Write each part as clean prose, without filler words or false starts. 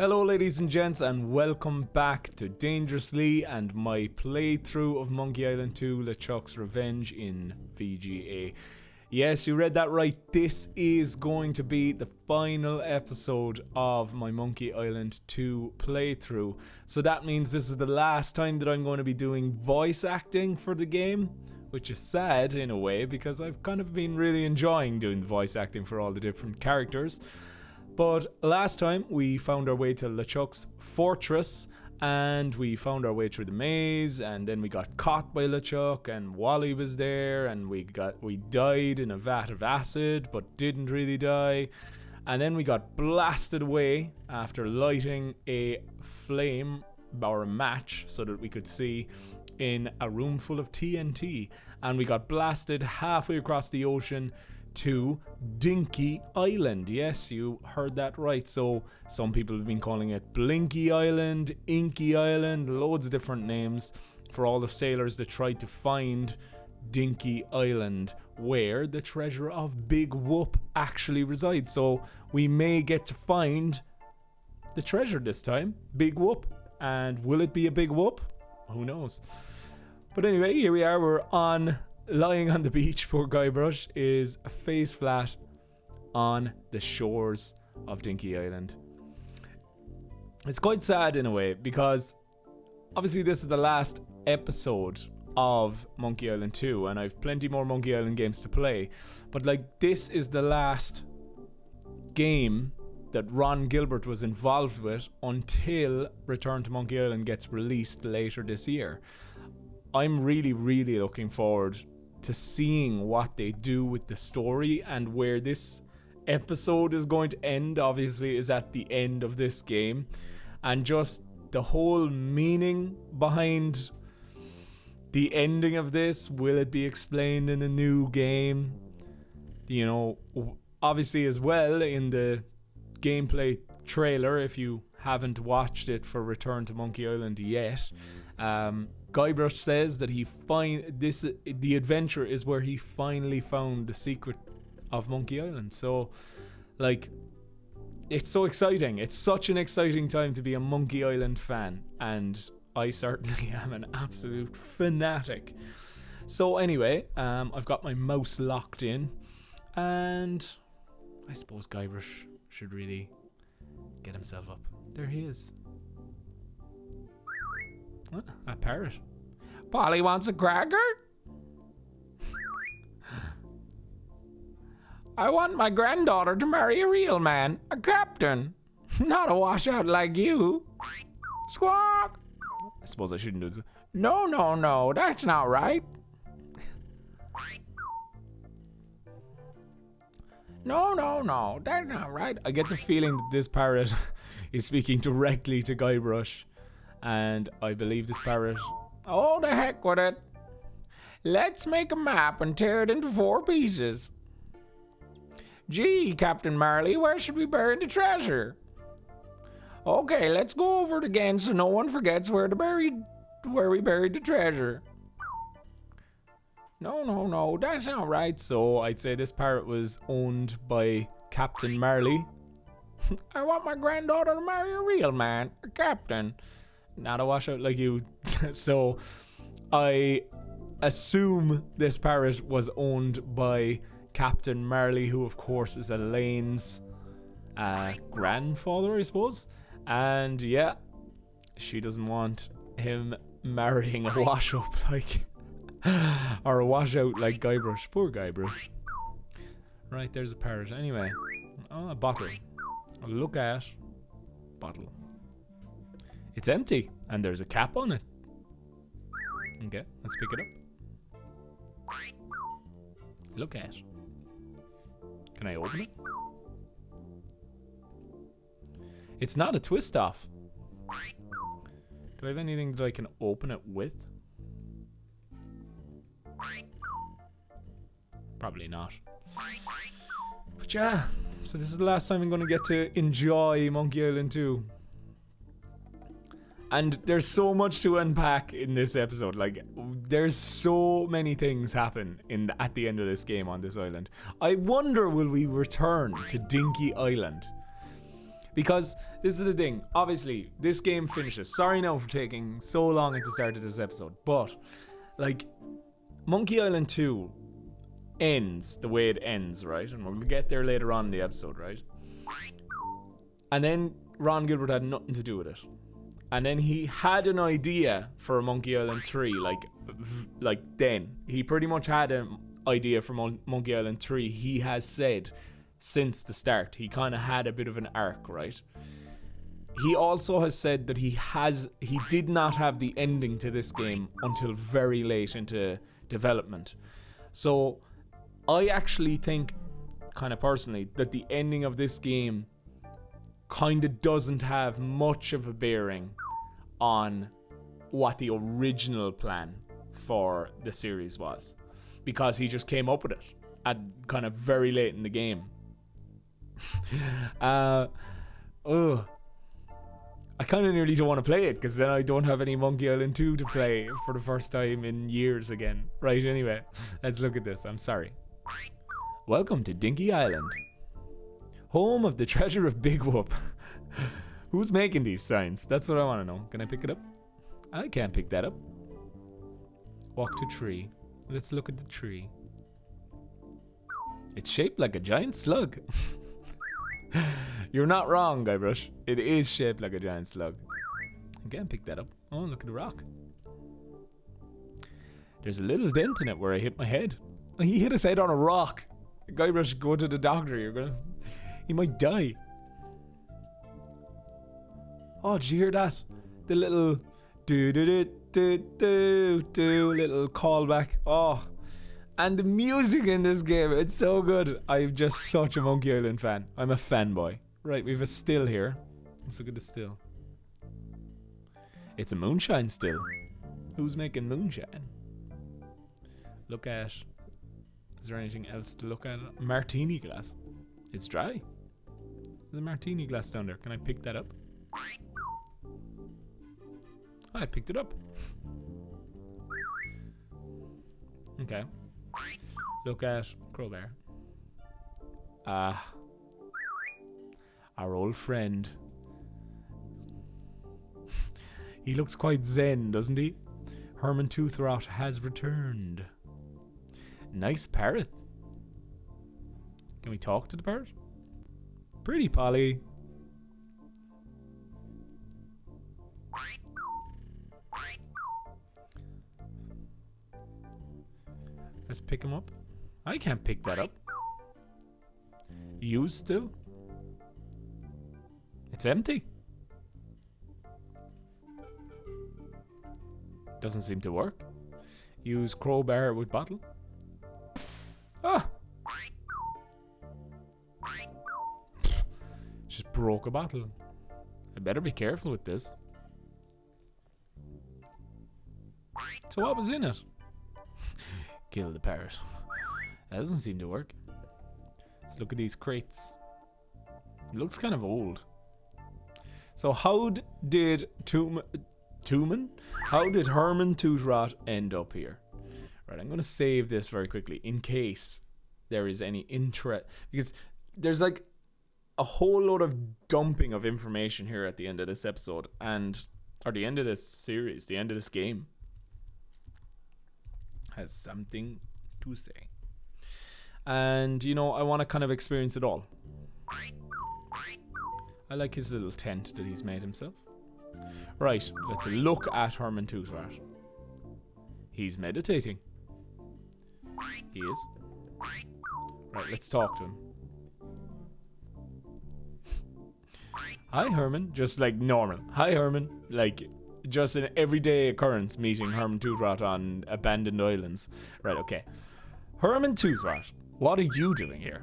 Hello ladies and gents, and welcome back to Dangerously and my playthrough of Monkey Island 2 LeChuck's Revenge in VGA. Yes, you read that right, this is going to be the final episode of my Monkey Island 2 playthrough. So that means this is the last time that I'm going to be doing voice acting for the game, which is sad in a way because I've kind of been really enjoying doing the voice acting for all the different characters. But last time we found our way to LeChuck's fortress and we found our way through the maze, and then we got caught by LeChuck and Wally was there, and we died in a vat of acid but didn't really die, and then we got blasted away after lighting a flame or a match so that we could see in a room full of TNT, and we got blasted halfway across the ocean to Dinky Island. Yes, you heard that right. So some people have been calling it Blinky Island, Inky Island, loads of different names for all the sailors that tried to find Dinky Island, where the treasure of Big Whoop actually resides. So we may get to find the treasure this time, Big Whoop. And will it be a big whoop? Who knows? But anyway, here we are. We're lying on the beach. Poor Guybrush is face flat on the shores of Dinky Island. It's quite sad in a way because obviously this is the last episode of Monkey Island 2 and I've plenty more Monkey Island games to play, but like this is the last game that Ron Gilbert was involved with until Return to Monkey Island gets released later this year. I'm really looking forward to seeing what they do with the story, and where this episode is going to end obviously is at the end of this game, and just the whole meaning behind the ending of this. Will it be explained in a new game? You know, obviously as well in the gameplay trailer, if you haven't watched it for Return to Monkey Island yet, Guybrush says that the adventure is where he finally found the secret of Monkey Island. So, like, it's so exciting. It's such an exciting time to be a Monkey Island fan, and I certainly am an absolute fanatic. So anyway, I've got my mouse locked in, and I suppose Guybrush should really get himself up. There he is. What? A parrot. Polly wants a cracker? I want my granddaughter to marry a real man, a captain, not a washout like you. Squawk! I suppose I shouldn't do this. No, that's not right. No, that's not right. I get the feeling that this parrot is speaking directly to Guybrush. And I believe this parrot... Oh, the heck with it. Let's make a map and tear it into 4 pieces. Gee, Captain Marley, where should we bury the treasure? Okay, let's go over it again so no one forgets where we buried the treasure. No, that's not right. So I'd say this parrot was owned by Captain Marley. I want my granddaughter to marry a real man, a captain, not a washout like you. So I assume this parrot was owned by Captain Marley, who of course is Elaine's grandfather, I suppose. And yeah, she doesn't want him marrying a wash-up like or a washout like Guybrush. Poor Guybrush. Right, there's a parrot. Anyway, a bottle. Look at bottle. It's empty and there's a cap on it. Okay, let's pick it up. Look at. Can I open it? It's not a twist off. Do I have anything that I can open it with? Probably not. But yeah, so this is the last time I'm going to get to enjoy Monkey Island 2. And there's so much to unpack in this episode. Like, there's so many things happen at the end of this game on this island. I wonder, will we return to Dinky Island? Because this is the thing. Obviously, this game finishes. Sorry now for taking so long at the start of this episode. But, like, Monkey Island 2 ends the way it ends, right? And we'll get there later on in the episode, right? And then Ron Gilbert had nothing to do with it. And then he had an idea for Monkey Island 3, like then. He pretty much had an idea for Monkey Island 3, he has said, since the start. He kind of had a bit of an arc, right? He also has said that he did not have the ending to this game until very late into development. So I actually think, kind of personally, that the ending of this game kind of doesn't have much of a bearing on what the original plan for the series was, because he just came up with it at kind of very late in the game. I kind of nearly don't want to play it, because then I don't have any Monkey Island 2 to play for the first time in years again. Right, anyway, let's look at this. I'm sorry. Welcome to Dinky Island, home of the treasure of Big Whoop. Who's making these signs? That's what I want to know. Can I pick it up? I can't pick that up. Walk to tree. Let's look at the tree. It's shaped like a giant slug. You're not wrong, Guybrush. It is shaped like a giant slug. I can't pick that up. Oh, look at the rock. There's a little dent in it where I hit my head. He hit his head on a rock. Guybrush, go to the doctor. He might die. Oh, did you hear that? The little little callback. Oh, and the music in this game, it's so good. I'm just such a Monkey Island fan. I'm a fanboy. Right, we have a still here. Let's look at the still. It's a moonshine still. Who's making moonshine? Look at... Is there anything else to look at? Martini glass. It's dry. There's a martini glass down there. Can I pick that up? I picked it up. Okay. Look at Crowbar. Our old friend. He looks quite zen, doesn't he? Herman Toothrot has returned. Nice parrot. Can we talk to the parrot? Pretty Polly. Let's pick him up. I can't pick that up. Use still? It's empty. Doesn't seem to work. Use crowbar with bottle. Ah! Just broke a bottle. I better be careful with this. So what was in it? Kill the parrot. That doesn't seem to work. Let's look at these crates. It looks kind of old. So how did How did Herman Toothrot end up here? Right, I'm going to save this very quickly in case there is any interest, because there's like a whole load of dumping of information here at the end of this episode, or the end of this series, the end of this game has something to say. And, you know, I want to kind of experience it all. I like his little tent that he's made himself. Right, let's look at Herman Toothrot. He's meditating. He is. Right, let's talk to him. Hi, Herman. Just like normal. Hi, Herman. Like, just an everyday occurrence meeting Herman Toothrot on abandoned islands. Right, okay. Herman Toothrot, what are you doing here?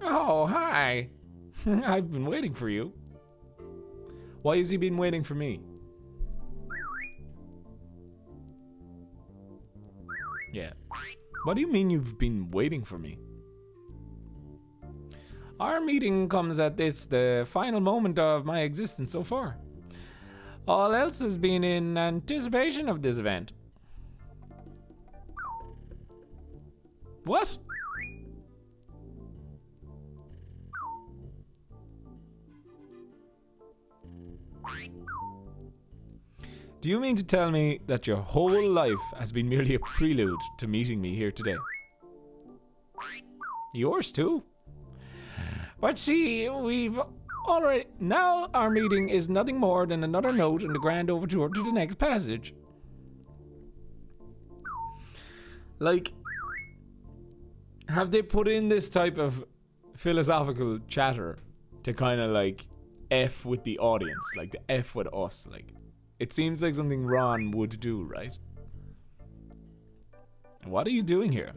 Oh, hi. I've been waiting for you. Why has he been waiting for me? Yeah. What do you mean you've been waiting for me? Our meeting comes at the final moment of my existence so far. All else has been in anticipation of this event. What? Do you mean to tell me that your whole life has been merely a prelude to meeting me here today? Yours too. But see, we've already... Now our meeting is nothing more than another note in the grand overture to the next passage. Like, have they put in this type of philosophical chatter to kind of like F with the audience, like to F with us? Like, it seems like something Ron would do, right? What are you doing here?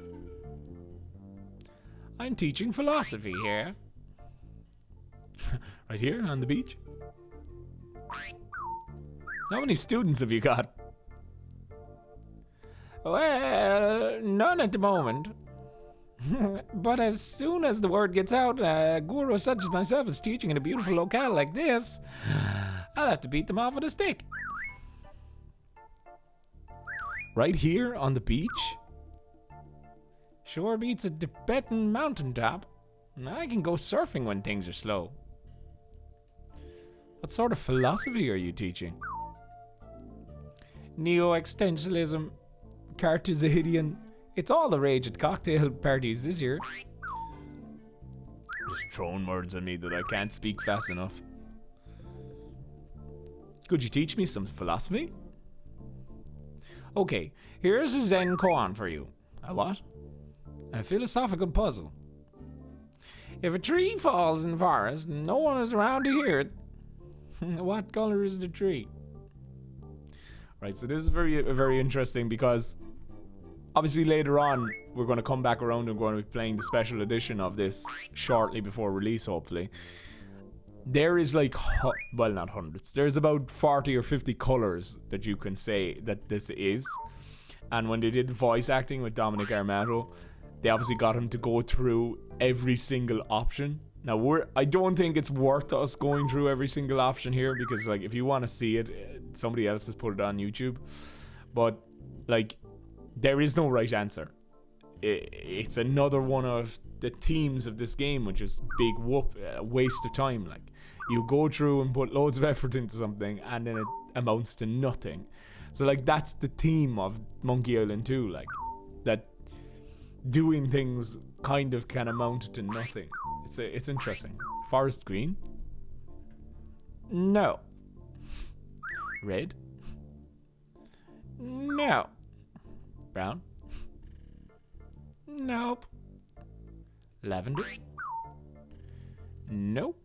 I'm teaching philosophy here. Right here on the beach? How many students have you got? Well, none at the moment. But as soon as the word gets out, a guru such as myself is teaching in a beautiful locale like this, I'll have to beat them off with a stick. Right here on the beach? Sure beats a Tibetan mountaintop. I can go surfing when things are slow. What sort of philosophy are you teaching? Neo-existentialism, Cartesian. It's all the rage at cocktail parties this year. Just throwing words at me that I can't speak fast enough. Could you teach me some philosophy? Okay, here's a Zen koan for you. A what? A philosophical puzzle. If a tree falls in the forest and no one is around to hear it, what color is the tree? Right, so this is very interesting because obviously later on we're going to come back around and we're going to be playing the special edition of this shortly before release, hopefully. There is like, well, not hundreds. There's about 40 or 50 colors that you can say that this is. And when they did voice acting with Dominic Armato, they obviously got him to go through every single option. Now, I don't think it's worth us going through every single option here because, like, if you want to see it, somebody else has put it on YouTube. But, like, there is no right answer. It's another one of the themes of this game, which is big waste of time. Like, you go through and put loads of effort into something and then it amounts to nothing. So, like, that's the theme of Monkey Island 2, like, that doing things kind of can amount to nothing. It's interesting. Forest green? No. Red? No. Brown? Nope. Lavender? Nope.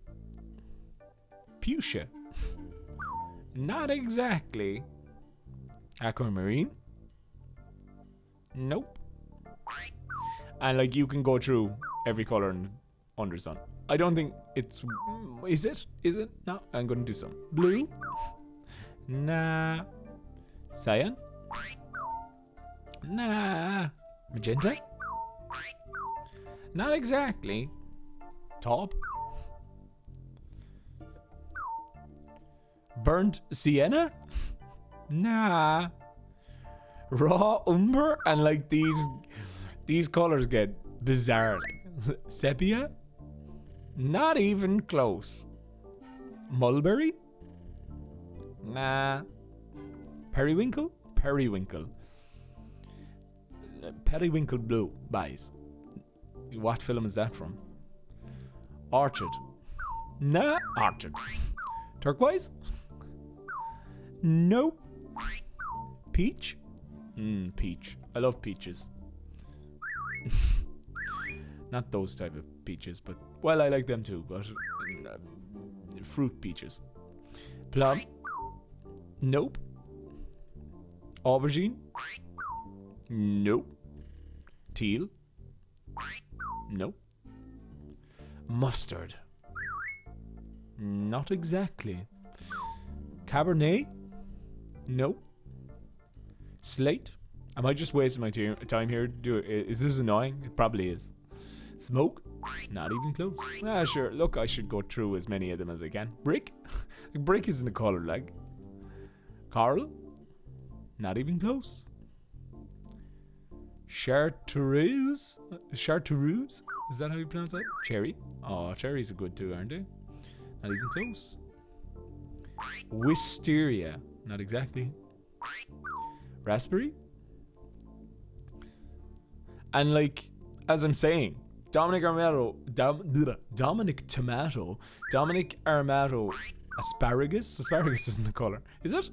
Fuchsia? Not exactly. Aquamarine? Nope. And like you can go through every color under sun. I don't think it's... Is it? Is it? No, I'm going to do some. Blue? Nah. Cyan? Nah. Magenta? Not exactly. Taupe? Burnt sienna? Nah. Raw umber? And like these colors get bizarre. Like, sepia? Not even close. Mulberry? Nah. Periwinkle? Periwinkle. Periwinkle blue. Buys. What film is that from? Orchid. Nah. Orchid. Turquoise? Nope. Peach? Peach. I love peaches. Not those type of peaches, but... Well, I like them too, but... fruit peaches. Plum? Nope. Aubergine? Nope. Teal? Nope. Mustard? Not exactly. Cabernet? Nope. Slate? Am I just wasting my time here? Is this annoying? It probably is. Smoke? Not even close. Ah, sure. Look, I should go through as many of them as I can. Brick? Brick isn't a color, like. Coral? Not even close. Chartreuse? Chartreuse? Is that how you pronounce that? Cherry? Oh, cherries are good too, aren't they? Not even close. Wisteria? Not exactly. Raspberry? And like, as I'm saying, Dominic Armato, asparagus? Asparagus isn't a colour, is it?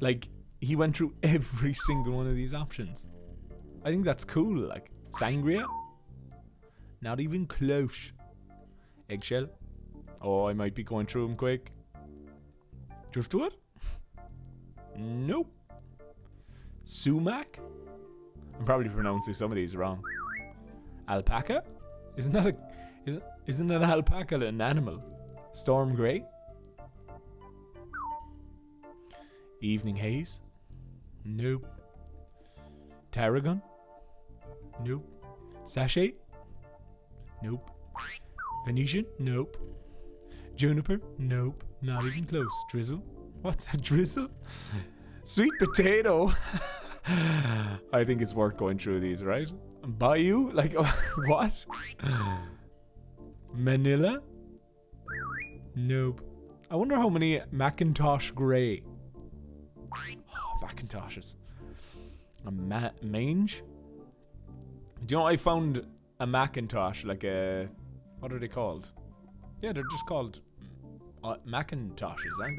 Like, he went through every single one of these options. I think that's cool. Like, sangria? Not even close. Eggshell? Oh, I might be going through them quick. Driftwood? Nope. Sumac? I'm probably pronouncing some of these wrong. Alpaca? Isn't an alpaca an animal? Storm Grey? Evening Haze? Nope. Tarragon? Nope. Sachet? Nope. Venetian? Nope. Juniper? Nope. Not even close. Drizzle? What? Drizzle? Sweet potato? I think it's worth going through these, right? Bayou? Like, what? Manila? Nope. I wonder how many Macintosh Grey. Oh, Macintoshes. A mange? Do you know I found a Macintosh, like a... What are they called? Yeah, they're just called Macintoshes, aren't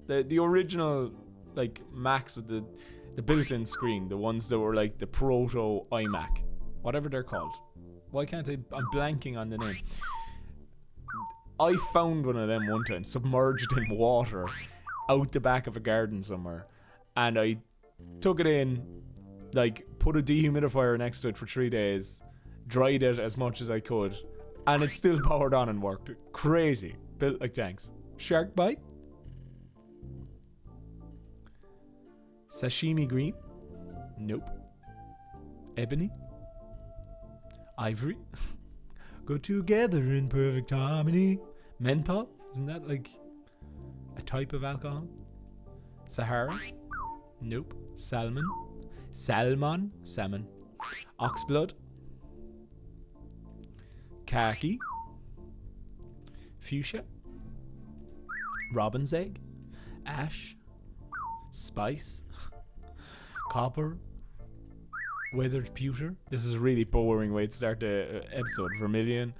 they? The original, like, Macs with the built-in screen. The ones that were like the proto iMac. Whatever they're called. Why can't I... I'm blanking on the name. I found one of them one time, submerged in water, out the back of a garden somewhere. And I took it in, like, put a dehumidifier next to it for 3 days, dried it as much as I could, and it still powered on and worked. Crazy. Built like tanks. Shark bite? Sashimi green? Nope. Ebony? Ivory? Go together in perfect harmony. Menthol? Isn't that like a type of alcohol? Sahara? Nope. Salmon? Salmon? Salmon. Oxblood? Khaki? Fuchsia? Robin's egg? Ash? Spice? Copper? Weathered pewter? This is a really boring way to start the episode. Vermilion?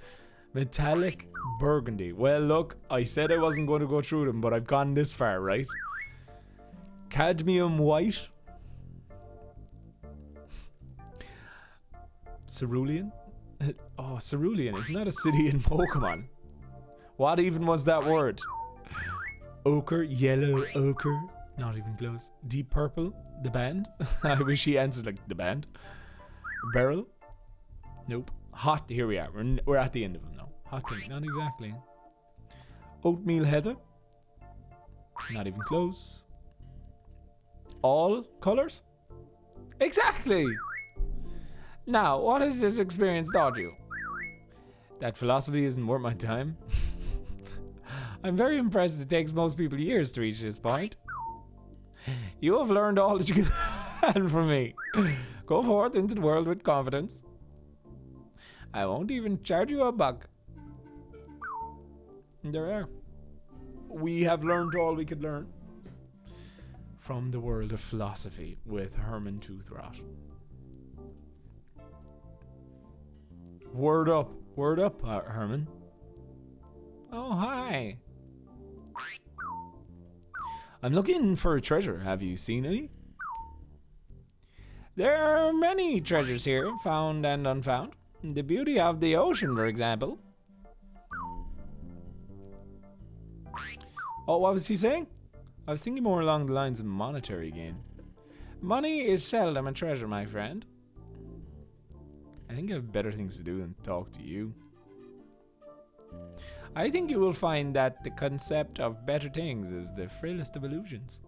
Metallic burgundy. Well, look, I said I wasn't going to go through them, but I've gone this far, right? Cadmium white? Cerulean? Oh, Cerulean. Isn't that a city in Pokemon? What even was that word? Ochre? Yellow ochre? Not even close. Deep purple? The band? I wish he answered like the band. Beryl? Nope. Hot. Here we are. We're at the end of them now. Hot pink. Not exactly. Oatmeal heather? Not even close. All colors? Exactly! Now, what has this experience taught you? That philosophy isn't worth my time. I'm very impressed it takes most people years to reach this point. You have learned all that you can learn from me. Go forth into the world with confidence. I won't even charge you a buck. And there we are. We have learned all we could learn from the world of philosophy with Herman Toothrot. Word up, Herman. Oh, hi. I'm looking for a treasure. Have you seen any? There are many treasures here, found and unfound. The beauty of the ocean, for example. Oh, what was he saying? I was thinking more along the lines of monetary gain. Money is seldom a treasure, my friend. I think I have better things to do than talk to you. I think you will find that the concept of better things is the frailest of illusions.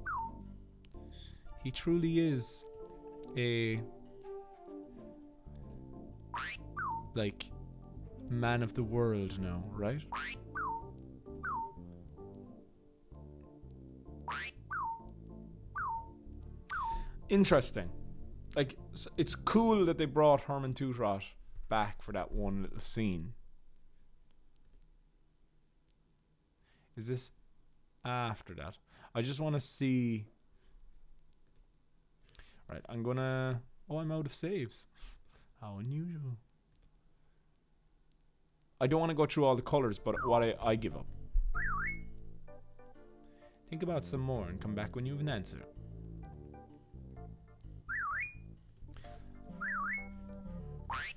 He truly is a, like, man of the world now, right? Interesting. Like, it's cool that they brought Herman Toothrot back for that one little scene. Is this after that. I just want to see. Right, I'm gonna. Oh, I'm out of saves. How unusual. I don't want to go through all the colors, but what I give up. Think about some more and come back when you have an answer.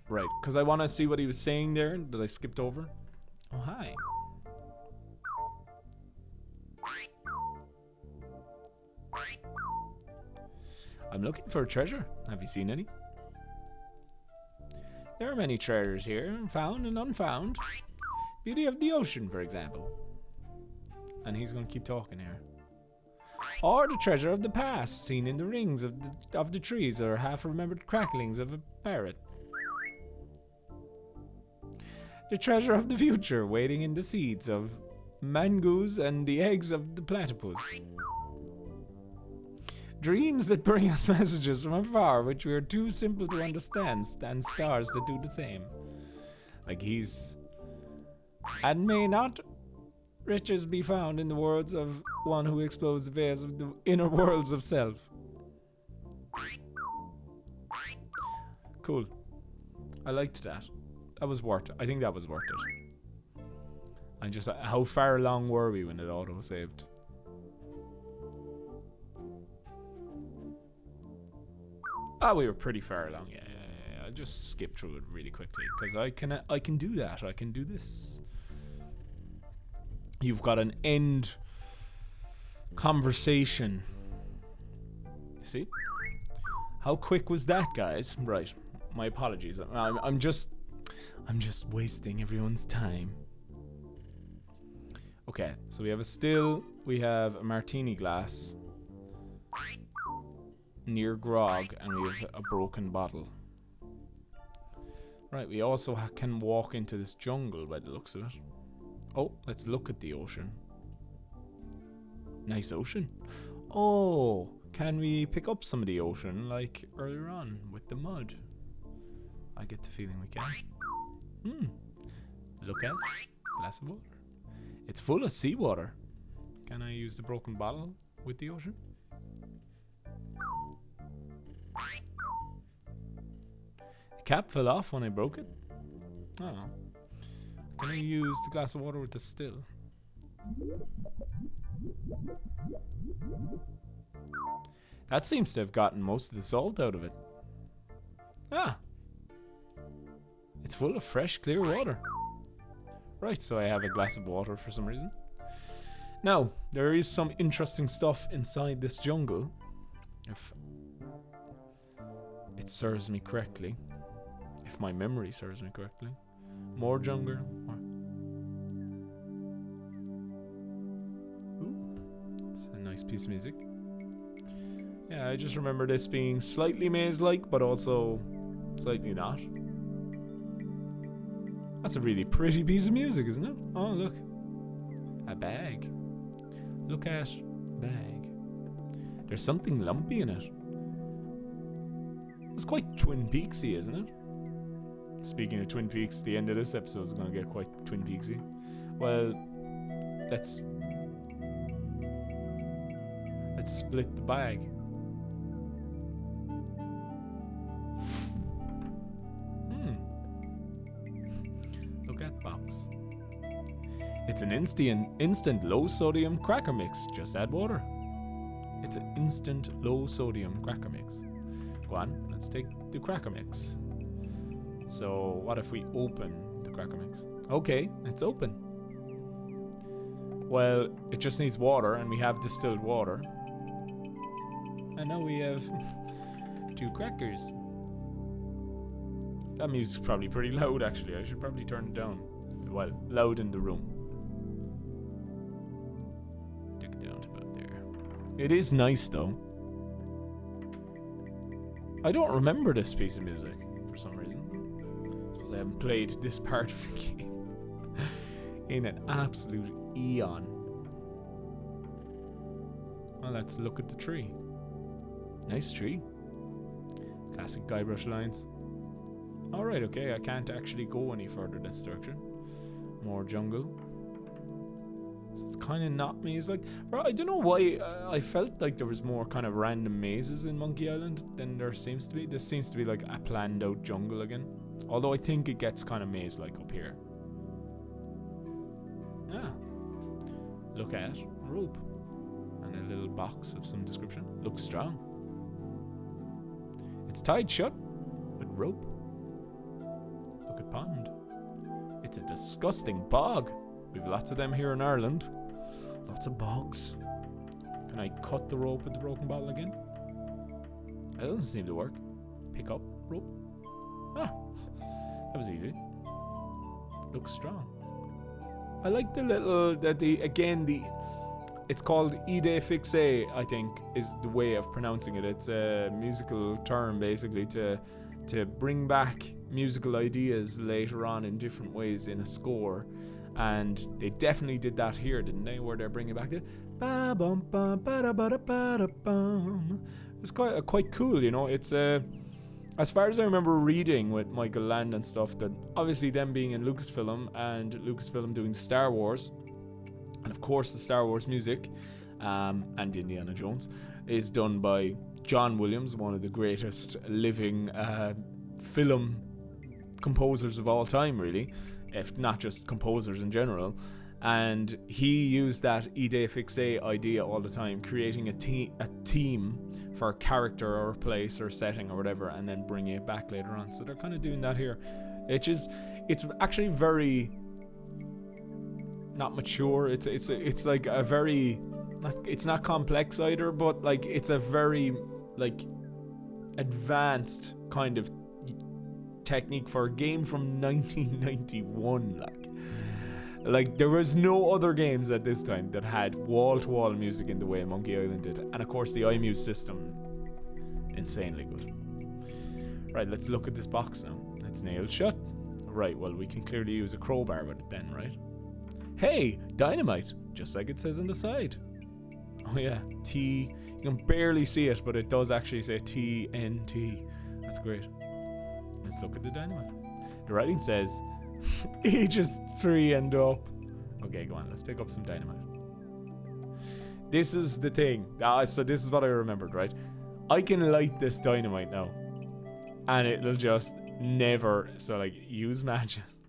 Right, because I want to see what he was saying there that I skipped over. Oh, hi. I'm looking for a treasure. Have you seen any? There are many treasures here, found and unfound. Beauty of the ocean, for example. And he's going to keep talking here. Or the treasure of the past, seen in the rings of the trees, or half-remembered cracklings of a parrot. The treasure of the future, waiting in the seeds of mangoes and the eggs of the platypus. Dreams that bring us messages from afar, which we are too simple to understand, and stars that do the same. Like he's... And may not riches be found in the words of one who explores the veils of the inner worlds of self. Cool. I liked that. That was worth it. I think that was worth it. And just how far along were we when it auto-saved? Oh, we were pretty far along. Yeah. I'll just skip through it really quickly because I can do that. I can do this. You've got an end conversation. See? How quick was that, guys? Right. My apologies. I'm just wasting everyone's time. Okay, so we have a still, we have a martini glass near grog, and we have a broken bottle. Right, we also can walk into this jungle by the looks of it. Oh, let's look at the ocean. Nice ocean. Oh, can we pick up some of the ocean like earlier on with the mud? I get the feeling we can. Look at it. Glass of water. It's full of seawater. Can I use the broken bottle with the ocean? The cap fell off when I broke it. Oh. Can I use the glass of water with the still? That seems to have gotten most of the salt out of it. Ah. It's full of fresh, clear water. Right, so I have a glass of water for some reason. Now, there is some interesting stuff inside this jungle. If it serves me correctly. If my memory serves me correctly. More jungle. Ooh, it's a nice piece of music. Yeah, I just remember this being slightly maze-like, but also slightly not. That's a really pretty piece of music, isn't it? Oh, look. A bag. Look at bag. There's something lumpy in it. It's quite Twin Peaksy, isn't it? Speaking of Twin Peaks, the end of this episode is going to get quite Twin Peaksy. Well, let's split the bag. Look at box. It's an instant low sodium cracker mix. Just add water. It's an instant low sodium cracker mix. Go on, let's take the cracker mix. So what if we open the cracker mix? Okay, it's open. Well, it just needs water, and we have distilled water. And now we have 2 crackers. That music's probably pretty loud, actually. I should probably turn it down. Well, loud in the room. Take it down to about there. It is nice, though. I don't remember this piece of music for some reason. I suppose I haven't played this part of the game in an absolute eon. Well, let's look at the tree. Nice tree. Classic Guybrush lines. Alright, okay, I can't actually go any further this direction. More jungle. So it's kind of not maze-like. I don't know why I felt like there was more kind of random mazes in Monkey Island than there seems to be. This seems to be like a planned out jungle again. Although I think it gets kind of maze-like up here. Ah. Look at rope. And a little box of some description. Looks strong. It's tied shut with rope. Look at pond. It's a disgusting bog. We've lots of them here in Ireland. Lots of bogs. Can I cut the rope with the broken bottle again? That doesn't seem to work. Pick up rope. Ah, that was easy. Looks strong. I like the little it's called idée fixée, I think, is the way of pronouncing it. It's a musical term basically to bring back musical ideas later on in different ways in a score. And they definitely did that here, didn't they? Where they're bringing back the ba bum bum ba da ba da ba da bum. It's quite cool, you know. It's as far as I remember reading with Michael Land and stuff, that obviously them being in Lucasfilm and Lucasfilm doing Star Wars, and of course the Star Wars music, and Indiana Jones, is done by John Williams, one of the greatest living film composers of all time, really. If not just composers in general. And he used that idée fixée idea all the time, creating a theme for a character or a place or setting or whatever, and then bringing it back later on. So they're kind of doing that here. It's actually very not mature. It's like a very, it's not complex either, but like it's a very like advanced kind of technique for a game from 1991. Like there was no other games at this time that had wall-to-wall music in the way Monkey Island did, and of course the iMuse system, insanely good. Right, let's look at this box now. It's nailed shut. Right, well, we can clearly use a crowbar with it then, right? Hey, dynamite, just like it says on the side. Oh yeah, T. You can barely see it, but it does actually say TNT. That's great. Let's look at the dynamite. The writing says ages 3 and up. Okay, go on. Let's pick up some dynamite. This is the thing. So this is what I remembered, right? I can light this dynamite now, and it'll just never. So like, use matches.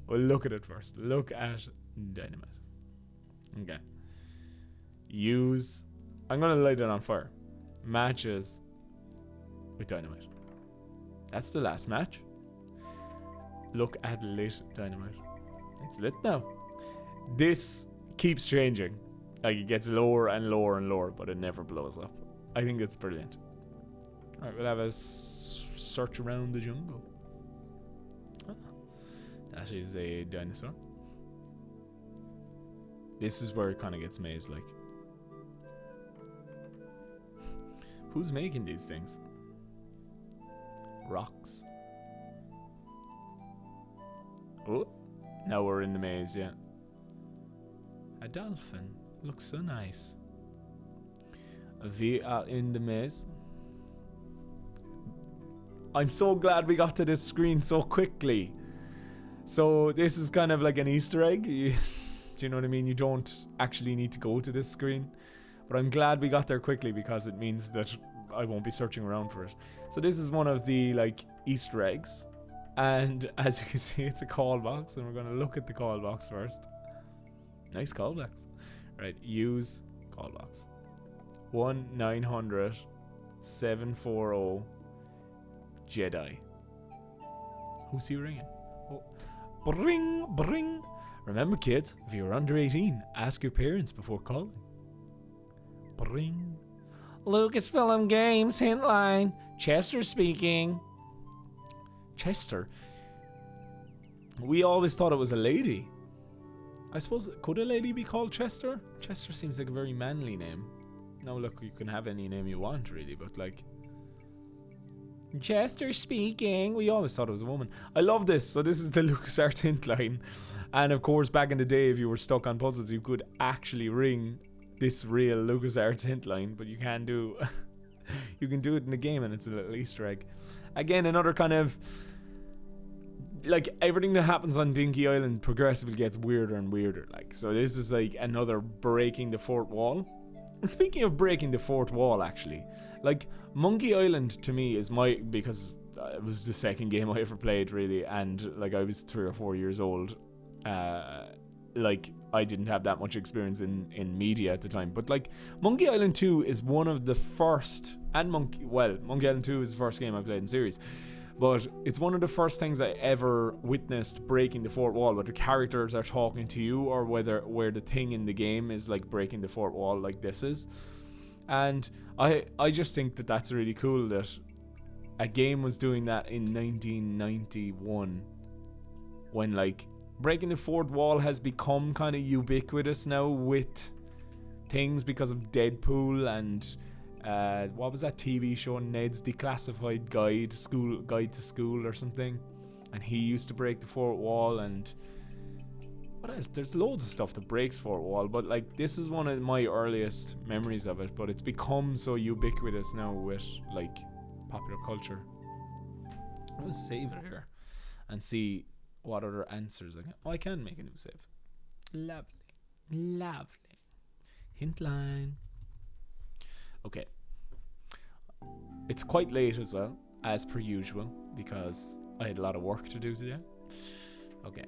Well, look at it first. Look at dynamite. Okay. Use. I'm gonna light it on fire. Matches with dynamite. That's the last match. Look at lit dynamite. It's lit now. This keeps changing. Like it gets lower and lower and lower, but it never blows up. I think it's brilliant. Alright, we'll have a search around the jungle. Ah, that is a dinosaur. This is where it kind of gets maze-like. Who's making these things? Rocks. Oh, now we're in the maze, yeah. A dolphin. Looks so nice. We are in the maze. I'm so glad we got to this screen so quickly. So this is kind of like an Easter egg. Do you know what I mean? You don't actually need to go to this screen. But I'm glad we got there quickly because it means that I won't be searching around for it. So this is one of the like Easter eggs. And as you can see, it's a call box, and we're going to look at the call box first. Nice call box. Right, use call box. 1-900-740 Jedi. Who's he ringing? Oh. Bring, bring. Remember, kids, if you're under 18, ask your parents before calling. Bring. Lucasfilm Games hint line. Chester speaking. Chester. We always thought it was a lady. I suppose, could a lady be called Chester? Chester seems like a very manly name. Now look, you can have any name you want, really, but like... Chester speaking. We always thought it was a woman. I love this. So this is the LucasArts hint line. And of course, back in the day, if you were stuck on puzzles, you could actually ring this real LucasArts hint line, but you can do... you can do it in the game, and it's a little Easter egg. Again, another kind of like everything that happens on Dinky Island progressively gets weirder and weirder. Like, so this is like another breaking the fourth wall. And speaking of breaking the fourth wall, actually, like Monkey Island to me is because it was the second game I ever played, really, and like I was 3 or 4 years old. Like I didn't have that much experience in media at the time, but like Monkey Island 2 is one of the first, and Monkey Island 2 is the first game I played in series, but it's one of the first things I ever witnessed breaking the fourth wall, whether characters are talking to you or where the thing in the game is like breaking the fourth wall like this is. And I just think that that's really cool that a game was doing that in 1991, when like breaking the fourth wall has become kind of ubiquitous now with things because of Deadpool and what was that TV show, Ned's Declassified Guide to School or something, and he used to break the fourth wall. And what else? There's loads of stuff that breaks fourth wall, but like this is one of my earliest memories of it, but it's become so ubiquitous now with like popular culture. I'm gonna save it here and see what other answers I can. Oh, I can make a new save. Lovely. Hint line. Okay. It's quite late as well, as per usual, because I had a lot of work to do today. Okay.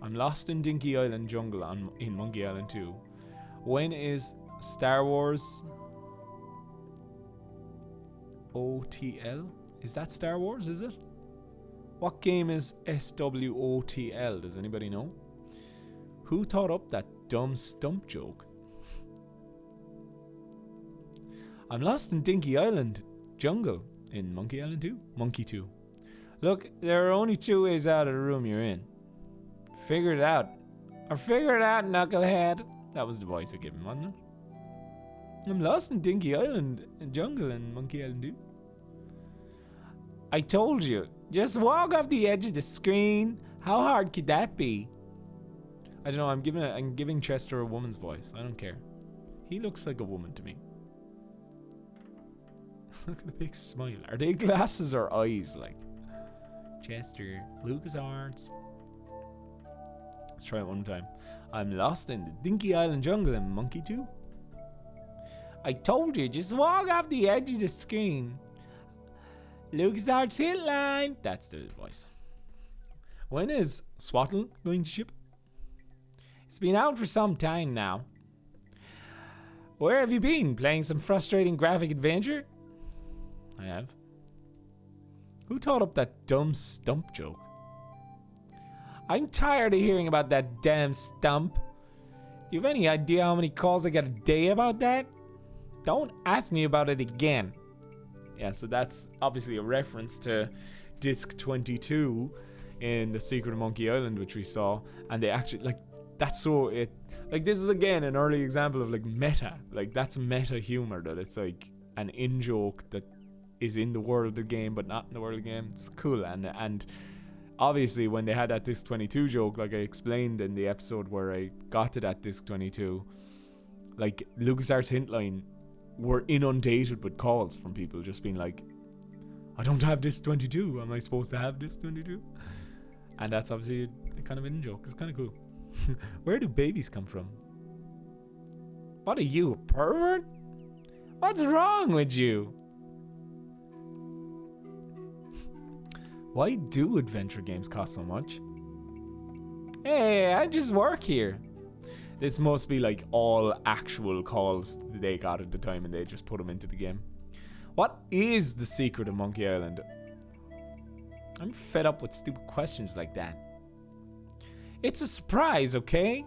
I'm lost in Dinky Island jungle in Monkey Island 2. When is Star Wars OTL? Is that Star Wars, is it? What game is SWOTL? Does anybody know? Who thought up that dumb stump joke? I'm lost in Dinky Island jungle in Monkey Island 2. Monkey 2. Look, there are only 2 ways out of the room you're in. Figure it out. Or figure it out, knucklehead. That was the voice I gave him, wasn't it? I'm lost in Dinky Island jungle in Monkey Island 2. I told you. Just walk off the edge of the screen. How hard could that be? I don't know. I'm giving Chester a woman's voice. I don't care. He looks like a woman to me. Look at the big smile. Are they glasses or eyes? Like Chester, LucasArts. Let's try it one time. I'm lost in the Dinky Island jungle in Monkey 2. I told you, just walk off the edge of the screen. LucasArts hit line. That's the voice. When is Swattle going to ship? It's been out for some time now. Where have you been? Playing some frustrating graphic adventure? I have. Who thought up that dumb stump joke? I'm tired of hearing about that damn stump. Do you have any idea how many calls I get a day about that? Don't ask me about it again. Yeah, so that's obviously a reference to Disc 22 in The Secret of Monkey Island, which we saw. And they actually, like, that's so, it, like, this is again an early example of, like, meta. Like, that's meta humor, that it's, like, an in-joke that is in the world of the game, but not in the world of the game. It's cool. And obviously, when they had that Disc 22 joke, like I explained in the episode where I got to that Disc 22, like, LucasArts hint line were inundated with calls from people just being like, I don't have Disc 22. Am I supposed to have Disc 22? And that's obviously a kind of in joke. It's kind of cool. Where do babies come from? What are you, a pervert? What's wrong with you? Why do adventure games cost so much? Hey, I just work here. This must be like all actual calls they got at the time and they just put them into the game. What is the secret of Monkey Island? I'm fed up with stupid questions like that. It's a surprise, okay?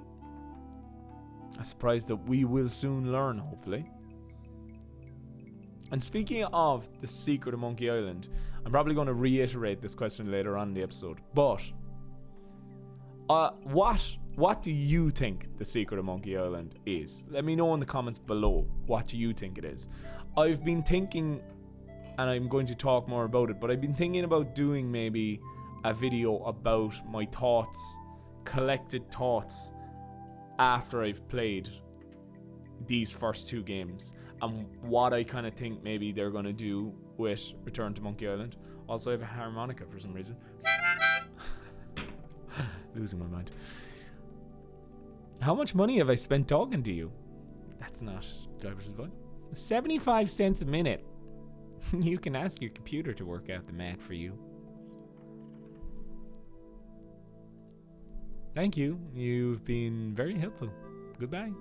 A surprise that we will soon learn, hopefully. And speaking of the secret of Monkey Island, I'm probably going to reiterate this question later on in the episode. But what do you think the secret of Monkey Island is? Let me know in the comments below. What do you think it is? I've been thinking, and I'm going to talk more about it, but I've been thinking about doing maybe a video about my thoughts, collected thoughts, after I've played these first 2 games, and what I kind of think maybe they're going to do with Return to Monkey Island. Also, I have a harmonica for some reason. Losing my mind. How much money have I spent talking to you? That's not Guiber's advice. 75 cents a minute. You can ask your computer to work out the math for you. Thank you. You've been very helpful. Goodbye.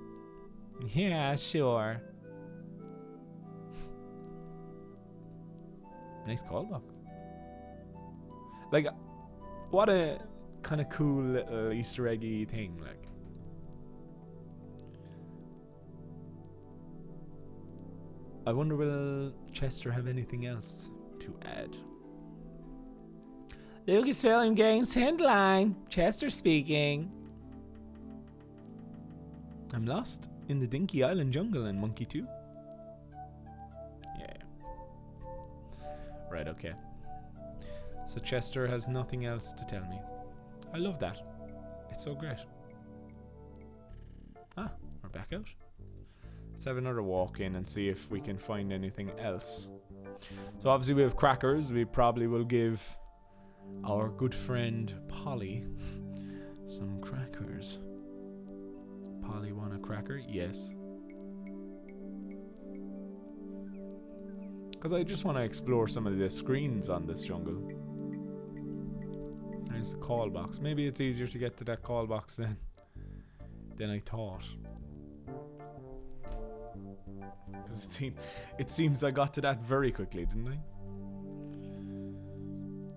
Yeah, sure. Nice call box. Like, what a kind of cool little Easter eggy thing, like. I wonder will Chester have anything else to add? Lucasfilm Games headline. Chester speaking. I'm lost in the Dinky Island jungle in Monkey 2. Yeah. Right, okay. So Chester has nothing else to tell me. I love that. It's so great. Ah, we're back out. Let's have another walk in and see if we can find anything else. So obviously we have crackers. We probably will give our good friend Polly some crackers. Polly want a cracker? Yes. Because I just want to explore some of the screens on this jungle. There's the call box. Maybe it's easier to get to that call box than I thought. Because it seems I got to that very quickly, didn't I?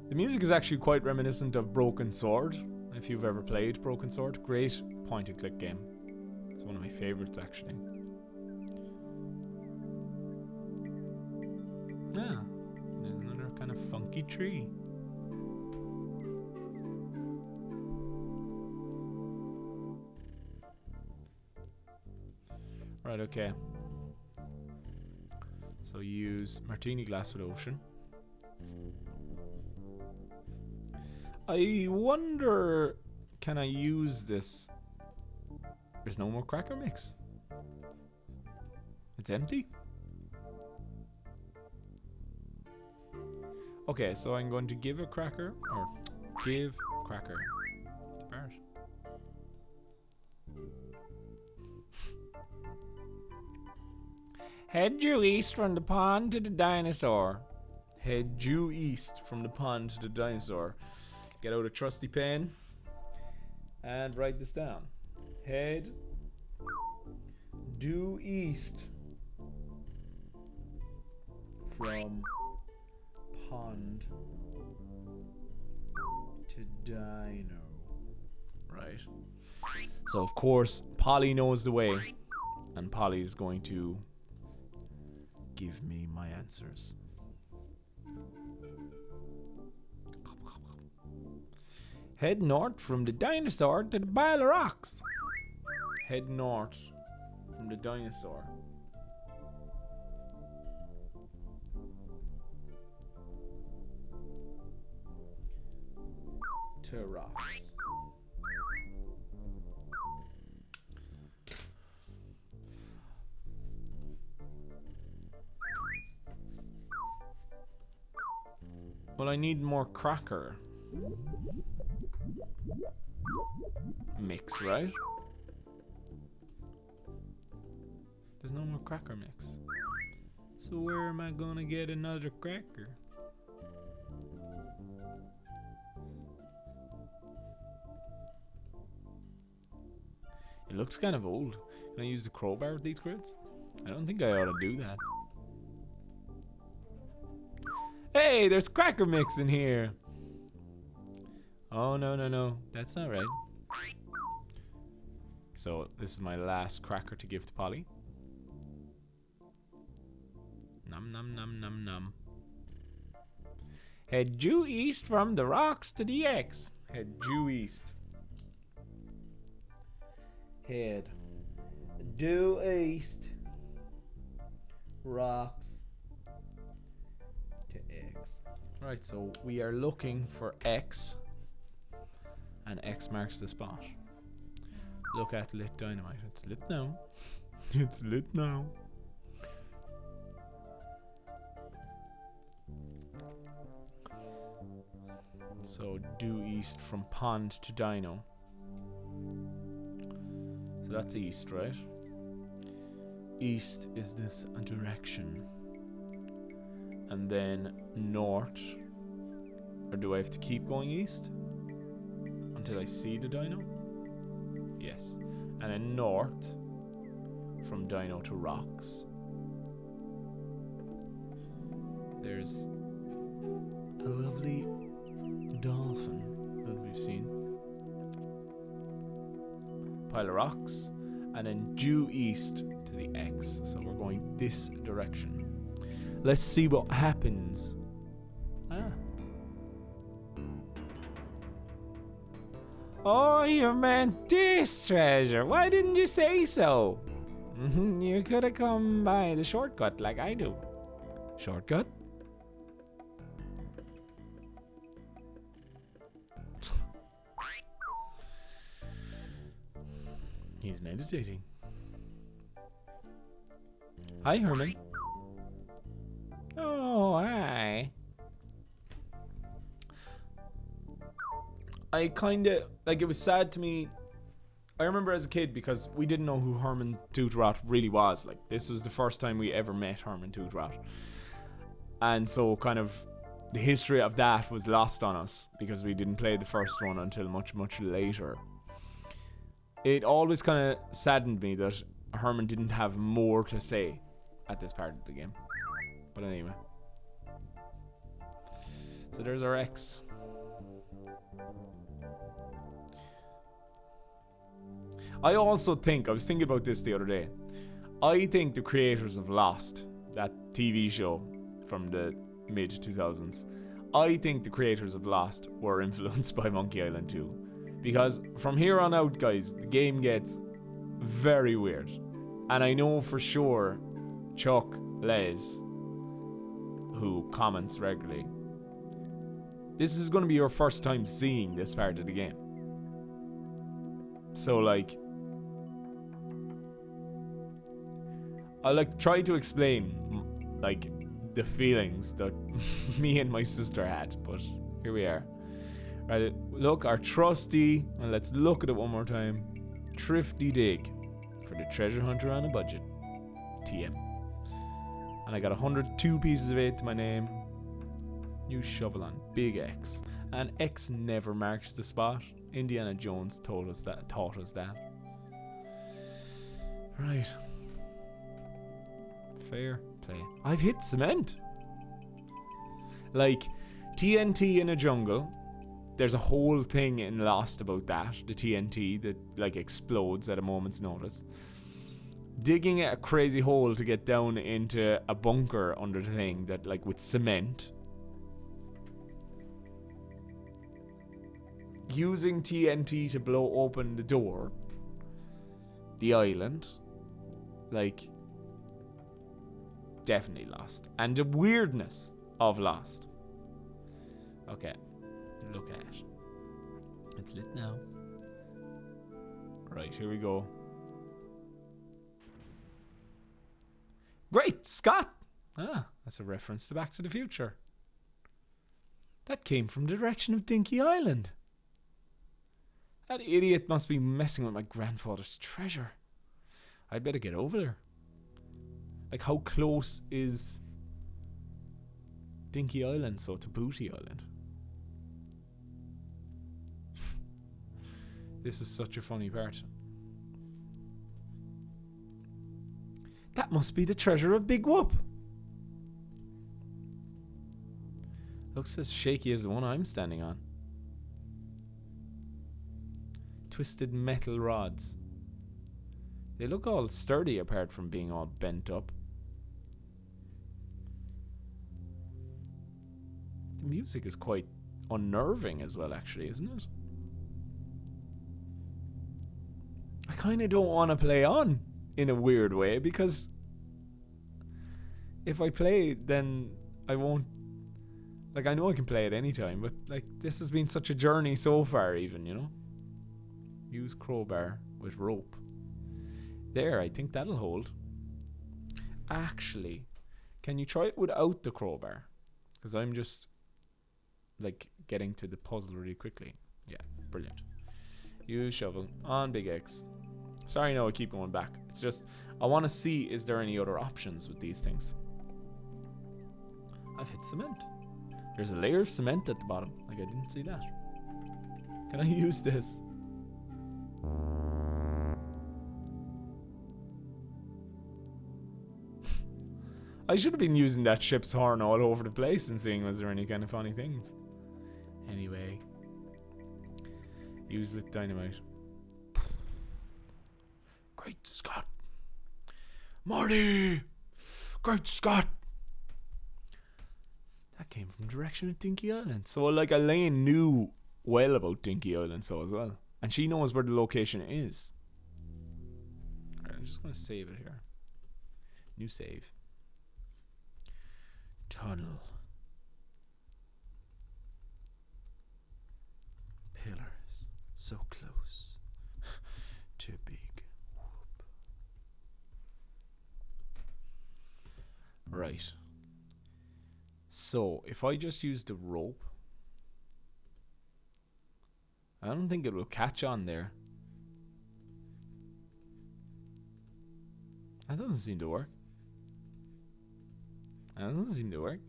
The music is actually quite reminiscent of Broken Sword. If you've ever played Broken Sword, great point and click game. It's one of my favorites actually. Ah, there's another kind of funky tree. Right, okay. So use martini glass with ocean. I wonder, can I use this? There's no more cracker mix. It's empty. Okay, so I'm going to give a cracker, or give cracker to Bart. Head due east from the pond to the dinosaur. Head due east from the pond to the dinosaur. Get out a trusty pen and write this down. Head due east from pond to dino. Right. So of course Polly knows the way, and Polly's going to give me my answers. Head north from the dinosaur to the pile of rocks. Head north from the dinosaur. To rocks. Well, I need more cracker mix, right? There's no more cracker mix. So where am I gonna get another cracker? It looks kind of old. Can I use the crowbar with these grids? I don't think I ought to do that. Hey, there's cracker mix in here. Oh, no, no, no. That's not right. So, this is my last cracker to give to Polly. Num, num, num, num, num. Head due east from the rocks to the X. Head due east. Head due east. Rocks to X. Right, so we are looking for X. And X marks the spot. Look at lit dynamite. It's lit now. It's lit now. So due east from pond to dino. So that's east, right? East is this direction. And then north. Or do I have to keep going east? Until I see the dino? Yes. And then north. From dino to rocks. There's a lovely dolphin that we've seen. Pile of rocks. And then due east to the X. So we're going this direction. Let's see what happens. Oh, you meant this treasure. Why didn't you say so? You could have come by the shortcut like I do. Shortcut? He's meditating. Hi, Herman. Oh, hi. I kinda, like, it was sad to me. I remember as a kid because we didn't know who Herman Tootrot really was. Like, this was the first time we ever met Herman Tootrot. And so kind of the history of that was lost on us because we didn't play the first one until much, much later. It always kind of saddened me that Herman didn't have more to say at this part of the game. But anyway. So there's our X. I also think, I was thinking about this the other day. I think the creators of Lost, that TV show from the mid 2000s, I think the creators of Lost were influenced by Monkey Island 2. Because from here on out, guys, the game gets very weird. And I know for sure Chuck Les, who comments regularly, this is going to be your first time seeing this part of the game. So, like, I like try to explain, like, the feelings that me and my sister had, but here we are. Right, look, our trusty, and let's look at it one more time. Thrifty dig for the treasure hunter on a budget. TM. And I got 102 pieces of 8 to my name. Use shovel on big X. And X never marks the spot. Indiana Jones taught us that. Right. Fair play. I've hit cement. Like, TNT in a jungle. There's a whole thing in Lost about that. The TNT that, like, explodes at a moment's notice. Digging a crazy hole to get down into a bunker under the thing that, like, with cement. Using TNT to blow open the door. The island. Like, definitely Lost. And the weirdness of Lost. Okay. Look at it. It's lit now. Right, here we go. Great Scott! Ah, that's a reference to Back to the Future. That came from the direction of Dinky Island. That idiot must be messing with my grandfather's treasure. I'd better get over there. Like, how close is Dinky Island to Booty Island? This is such a funny part. That must be the treasure of Big Whoop. Looks as shaky as the one I'm standing on. Twisted metal rods. They look all sturdy apart from being all bent up. The music is quite unnerving as well, actually, isn't it? I kind of don't want to play on in a weird way, because if I play, then I won't. Like, I know I can play at any time, but, like, this has been such a journey so far, even, you know? Use crowbar with rope. There, I think that'll hold. Actually, can you try it without the crowbar? Because I'm just, like, getting to the puzzle really quickly. Yeah, brilliant. Use shovel on big X. Sorry, no, I keep going back. It's just, I want to see, is there any other options with these things? I've hit cement. There's a layer of cement at the bottom. Like, I didn't see that. Can I use this? I should have been using that ship's horn all over the place and seeing was there any kind of funny things. Anyway. Use lit dynamite. Great Scott! Marty! Great Scott! That came from the direction of Dinky Island. So like Elaine knew well about Dinky Island so as well. And she knows where the location is. Alright, I'm just going to save it here. New save. Tunnel. Pillars. So close. Too big. Whoop. Right. So, if I just use the rope, I don't think it will catch on there. That doesn't seem to work. That doesn't seem to work.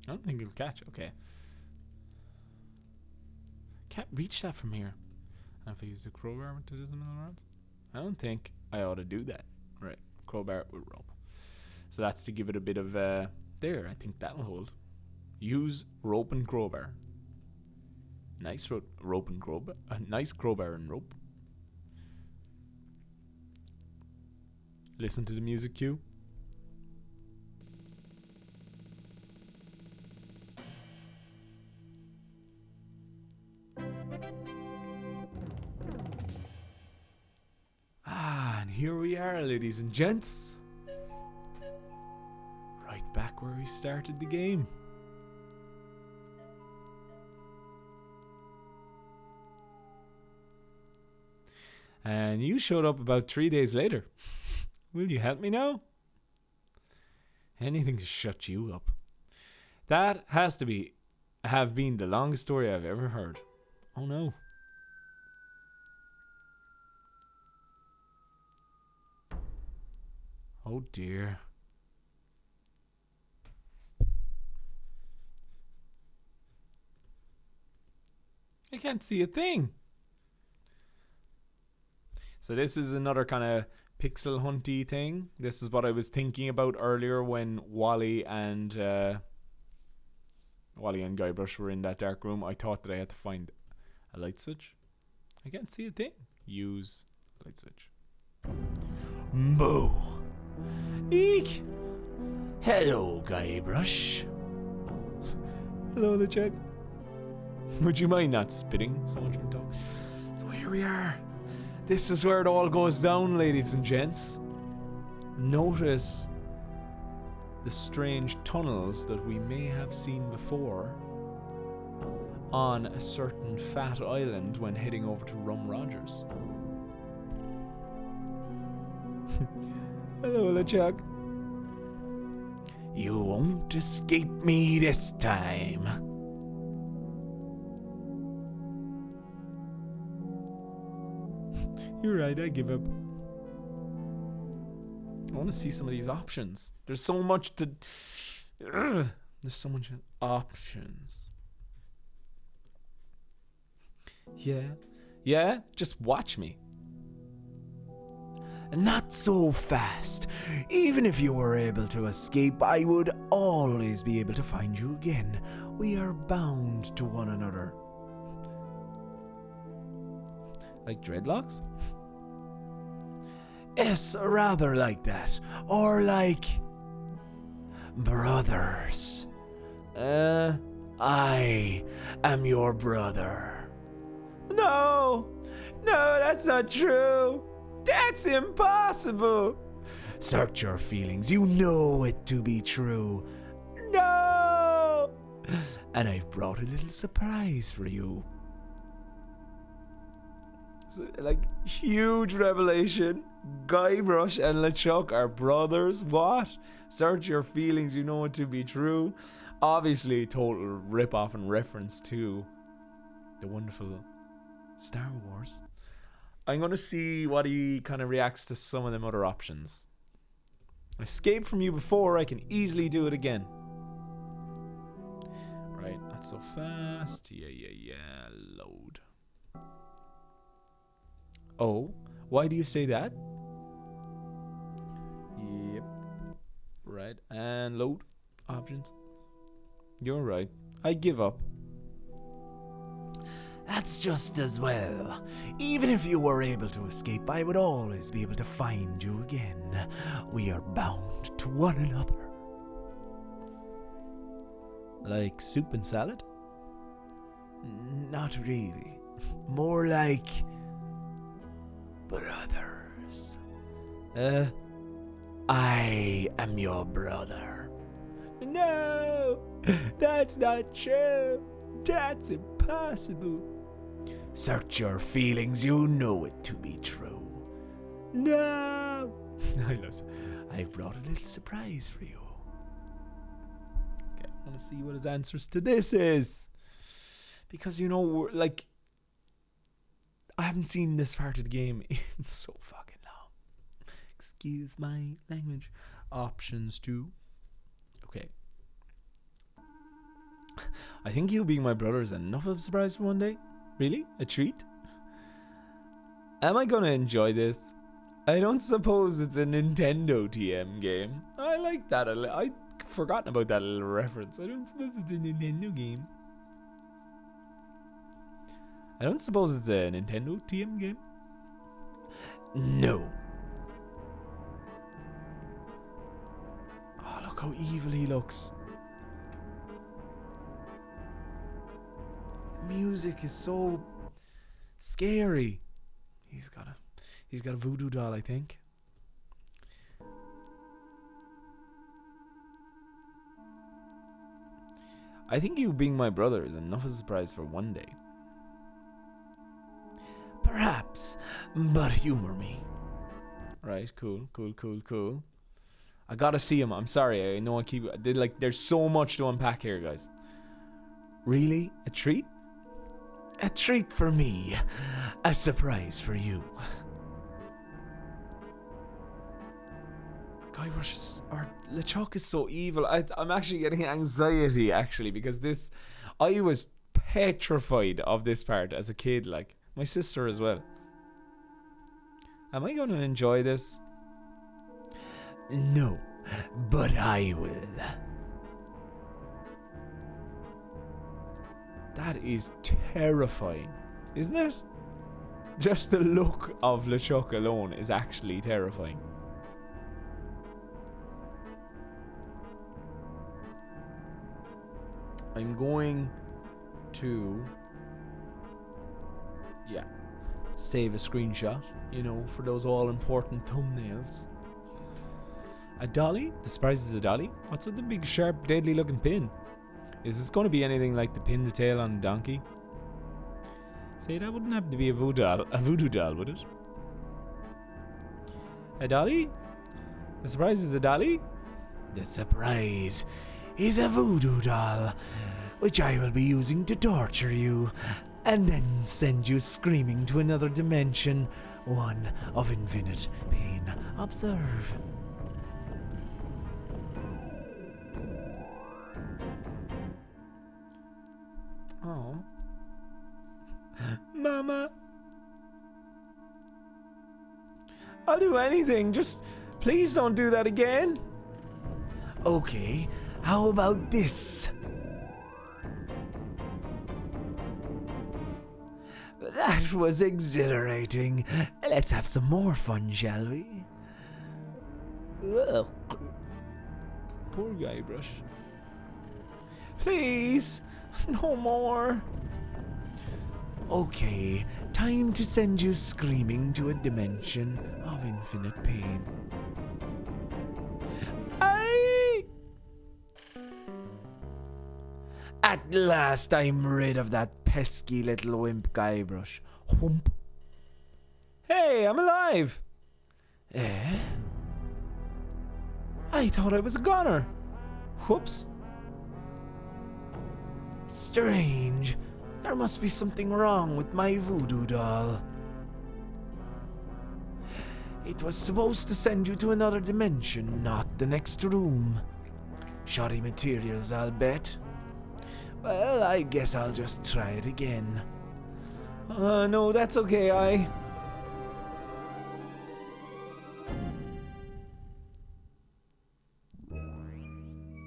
I don't think it'll catch. Okay. Can't reach that from here. And if I use the crowbar with the decimal rods? I don't think I ought to do that. Right. Crowbar with rope. So that's to give it a bit of there. I think that'll hold. Use rope and crowbar. Nice rope and crowbar. Nice crowbar and rope. Listen to the music cue. Ah, and here we are, ladies and gents. Right back where we started the game. And you showed up about 3 days later. Will you help me now? Anything to shut you up. That has to have been the longest story I've ever heard. Oh no. Oh dear. I can't see a thing. So this is another kind of pixel hunty thing. This is what I was thinking about earlier when Wally and Guybrush were in that dark room. I thought that I had to find a light switch. I can't see a thing. Use light switch. Boo. Eek. Hello, Guybrush. Hello, LeChuck. Would you mind not spitting so much from talk? So here we are. This is where it all goes down, ladies and gents. Notice the strange tunnels that we may have seen before on a certain fat island when heading over to Rum Rogers. Hello, LeChuck. You won't escape me this time. You're right, I give up. I want to see some of these options. There's so much to... There's so much options. Yeah, just watch me. Not so fast. Even if you were able to escape, I would always be able to find you again. We are bound to one another. Like dreadlocks? Yes, rather like that. Or like... brothers. I am your brother. No, that's not true. That's impossible. Search your feelings. You know it to be true. No. And I've brought a little surprise for you. Like, huge revelation. Guybrush and LeChuck are brothers. What? Search your feelings, you know it to be true. Obviously, total rip-off and reference to the wonderful Star Wars. I'm going to see what he kind of reacts to some of them other options. I escaped from you before, I can easily do it again. Right, not so fast. Yeah. Load. Oh, why do you say that? Yep. Right, and load. Options. You're right. I give up. That's just as well. Even if you were able to escape, I would always be able to find you again. We are bound to one another. Like soup and salad? Not really. More like brothers. I am your brother. No, that's not true. That's impossible. Search your feelings, you know it to be true. No. I've brought a little surprise for you. Okay, I want to see what his answers to this is. Because, you know, like, I haven't seen this part of the game in so fucking long. Excuse my language. Options 2. Okay. I think you being my brother is enough of a surprise for one day. Really? A treat? Am I gonna enjoy this? I don't suppose it's a Nintendo TM game. I like that. I'd forgotten about that little reference. I don't suppose it's a Nintendo game. I don't suppose it's a Nintendo TM game. No. Oh, look how evil he looks. Music is so scary. He's got a voodoo doll, I think. I think you being my brother is enough of a surprise for one day. Perhaps, but humor me. Right, cool. I gotta see him. I'm sorry. I know there's so much to unpack here, guys. Really? A treat? A treat for me. A surprise for you. Guybrush or LeChuck is so evil. I'm actually getting anxiety, actually, because I was petrified of this part as a kid, like, my sister as well. Am I going to enjoy this? No, but I will. That is terrifying, isn't it? Just the look of LeChuck alone is actually terrifying. I'm going to, save a screenshot, for those all-important thumbnails. A dolly? The surprise is a dolly? What's with the big, sharp, deadly-looking pin? Is this going to be anything like the pin the tail on a donkey? Say, that wouldn't have to be a voodoo doll, would it? A dolly? The surprise is a dolly? The surprise is a voodoo doll, which I will be using to torture you, and then send you screaming to another dimension, one of infinite pain. Observe. Oh. Mama. I'll do anything, just please don't do that again. Okay, how about this? That was exhilarating. Let's have some more fun, shall we? Ugh. Poor Guybrush. Please, no more. Okay, time to send you screaming to a dimension of infinite pain. At last I'm rid of that pesky little wimp Guybrush. Hump. Hey, I'm alive! Eh? I thought I was a goner. Whoops. Strange. There must be something wrong with my voodoo doll. It was supposed to send you to another dimension, not the next room. Shoddy materials, I'll bet. Well, I guess I'll just try it again. No, that's okay,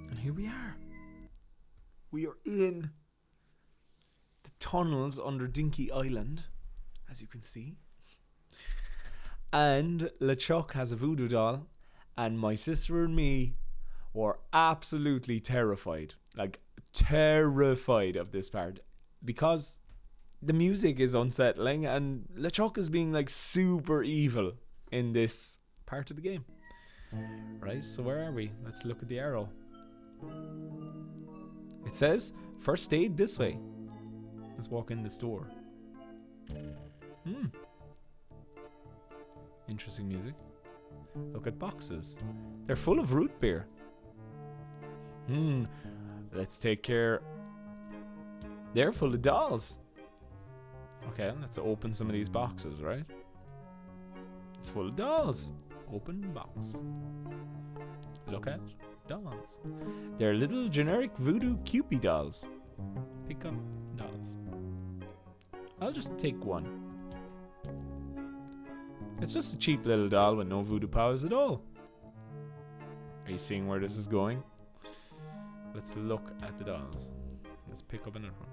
And here we are. We are in the tunnels under Dinky Island, as you can see. And LeChuck has a voodoo doll, and my sister and me were absolutely terrified. Like, terrified of this part. Because the music is unsettling, and LeChuck is being, like, super evil in this part of the game. Right, so where are we? Let's look at the arrow. It says, first aid this way. Let's walk in this door. Interesting music. Look at boxes. They're full of root beer. Let's take care. They're full of dolls. Okay, let's open some of these boxes, right? It's full of dolls. Open box. Look at dolls. They're little generic voodoo Cupid dolls. Pick up dolls. I'll just take one. It's just a cheap little doll with no voodoo powers at all. Are you seeing where this is going? Let's look at the dolls. Let's pick up another one.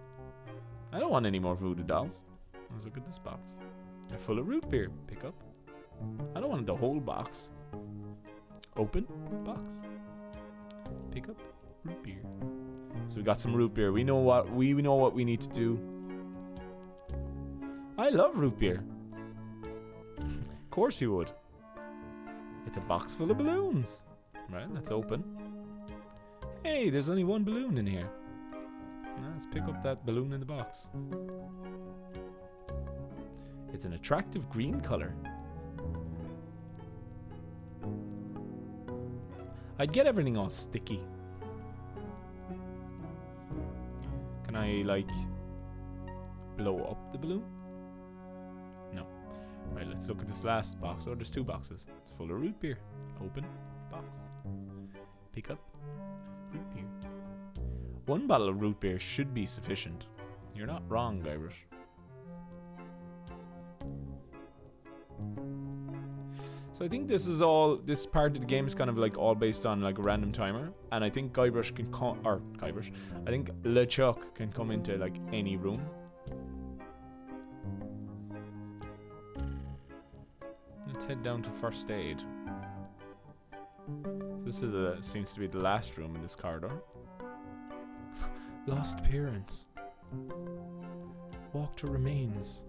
I don't want any more voodoo dolls. Let's look at this box. They're full of root beer. Pick up. I don't want the whole box. Open box. Pick up root beer. So we got some root beer. We know what we need to do. I love root beer. Of course you would. It's a box full of balloons. Right, let's open. Hey, there's only one balloon in here. Let's pick up that balloon in the box. It's an attractive green color. I'd get everything all sticky. Can I, like, blow up the balloon? No. Right, let's look at this last box. Oh, there's two boxes. It's full of root beer. Open box. Pick up root beer. One bottle of root beer should be sufficient. You're not wrong, Guybrush. So I think this part of the game is kind of like all based on like a random timer, and I think Guybrush can I think LeChuck can come into like any room. Let's head down to first aid. So this is seems to be the last room in this corridor. Lost parents. Walk to remains.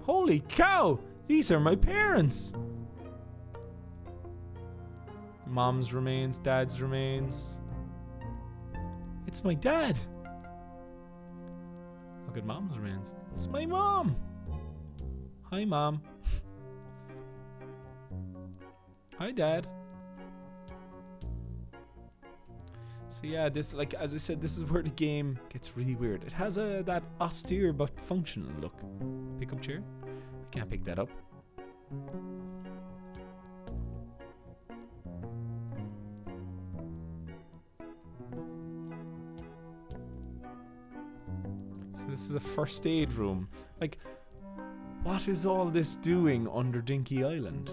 Holy cow! These are my parents! Mom's remains, dad's remains. It's my dad! Look at mom's remains. It's my mom! Hi, mom. Hi, dad. So yeah, this, like, as I said, this is where the game gets really weird. It has that austere but functional look. Pick up chair? I can't pick that up. So this is a first aid room. Like, what is all this doing under Dinky Island?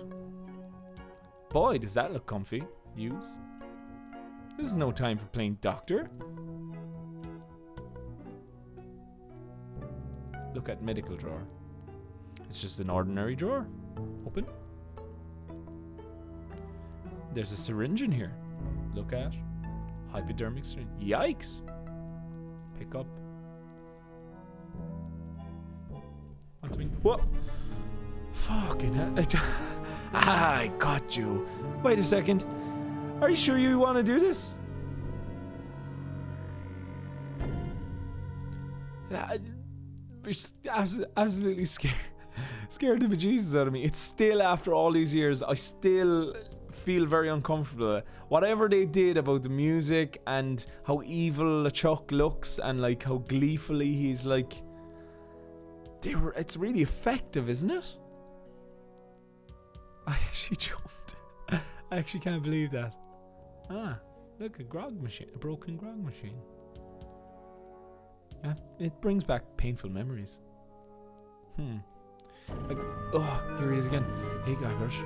Boy, does that look comfy. Use. This is no time for playing doctor. Look at medical drawer. It's just an ordinary drawer. Open. There's a syringe in here. Look at. Hypodermic syringe. Yikes! Pick up. What? Fucking hell. I got you. Wait a second. Are you sure you want to do this? absolutely scared the bejesus out of me. It's still, after all these years, I still feel very uncomfortable. Whatever they did about the music and how evil LeChuck looks and like how gleefully he's like, it's really effective, isn't it? I actually jumped. I actually can't believe that. Ah, look, a grog machine, a broken grog machine. Yeah, it brings back painful memories. Like, oh, here he is again. Hey, Guybrush.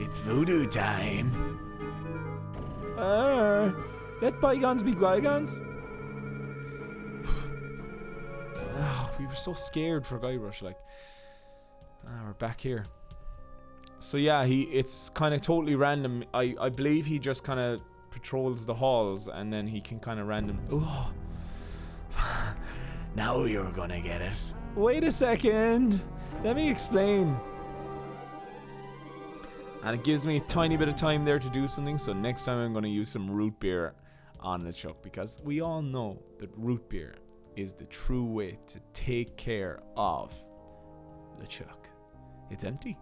It's voodoo time. Let bygones be bygones. Oh, we were so scared for Guybrush. Like, we're back here. So yeah, it's kind of totally random. I believe he just kind of patrols the halls and then he can kind of random. Oh. Now you're gonna get it. Wait a second. Let me explain. And it gives me a tiny bit of time there to do something. So next time I'm going to use some root beer on LeChuck, because we all know that root beer is the true way to take care of LeChuck. It's empty.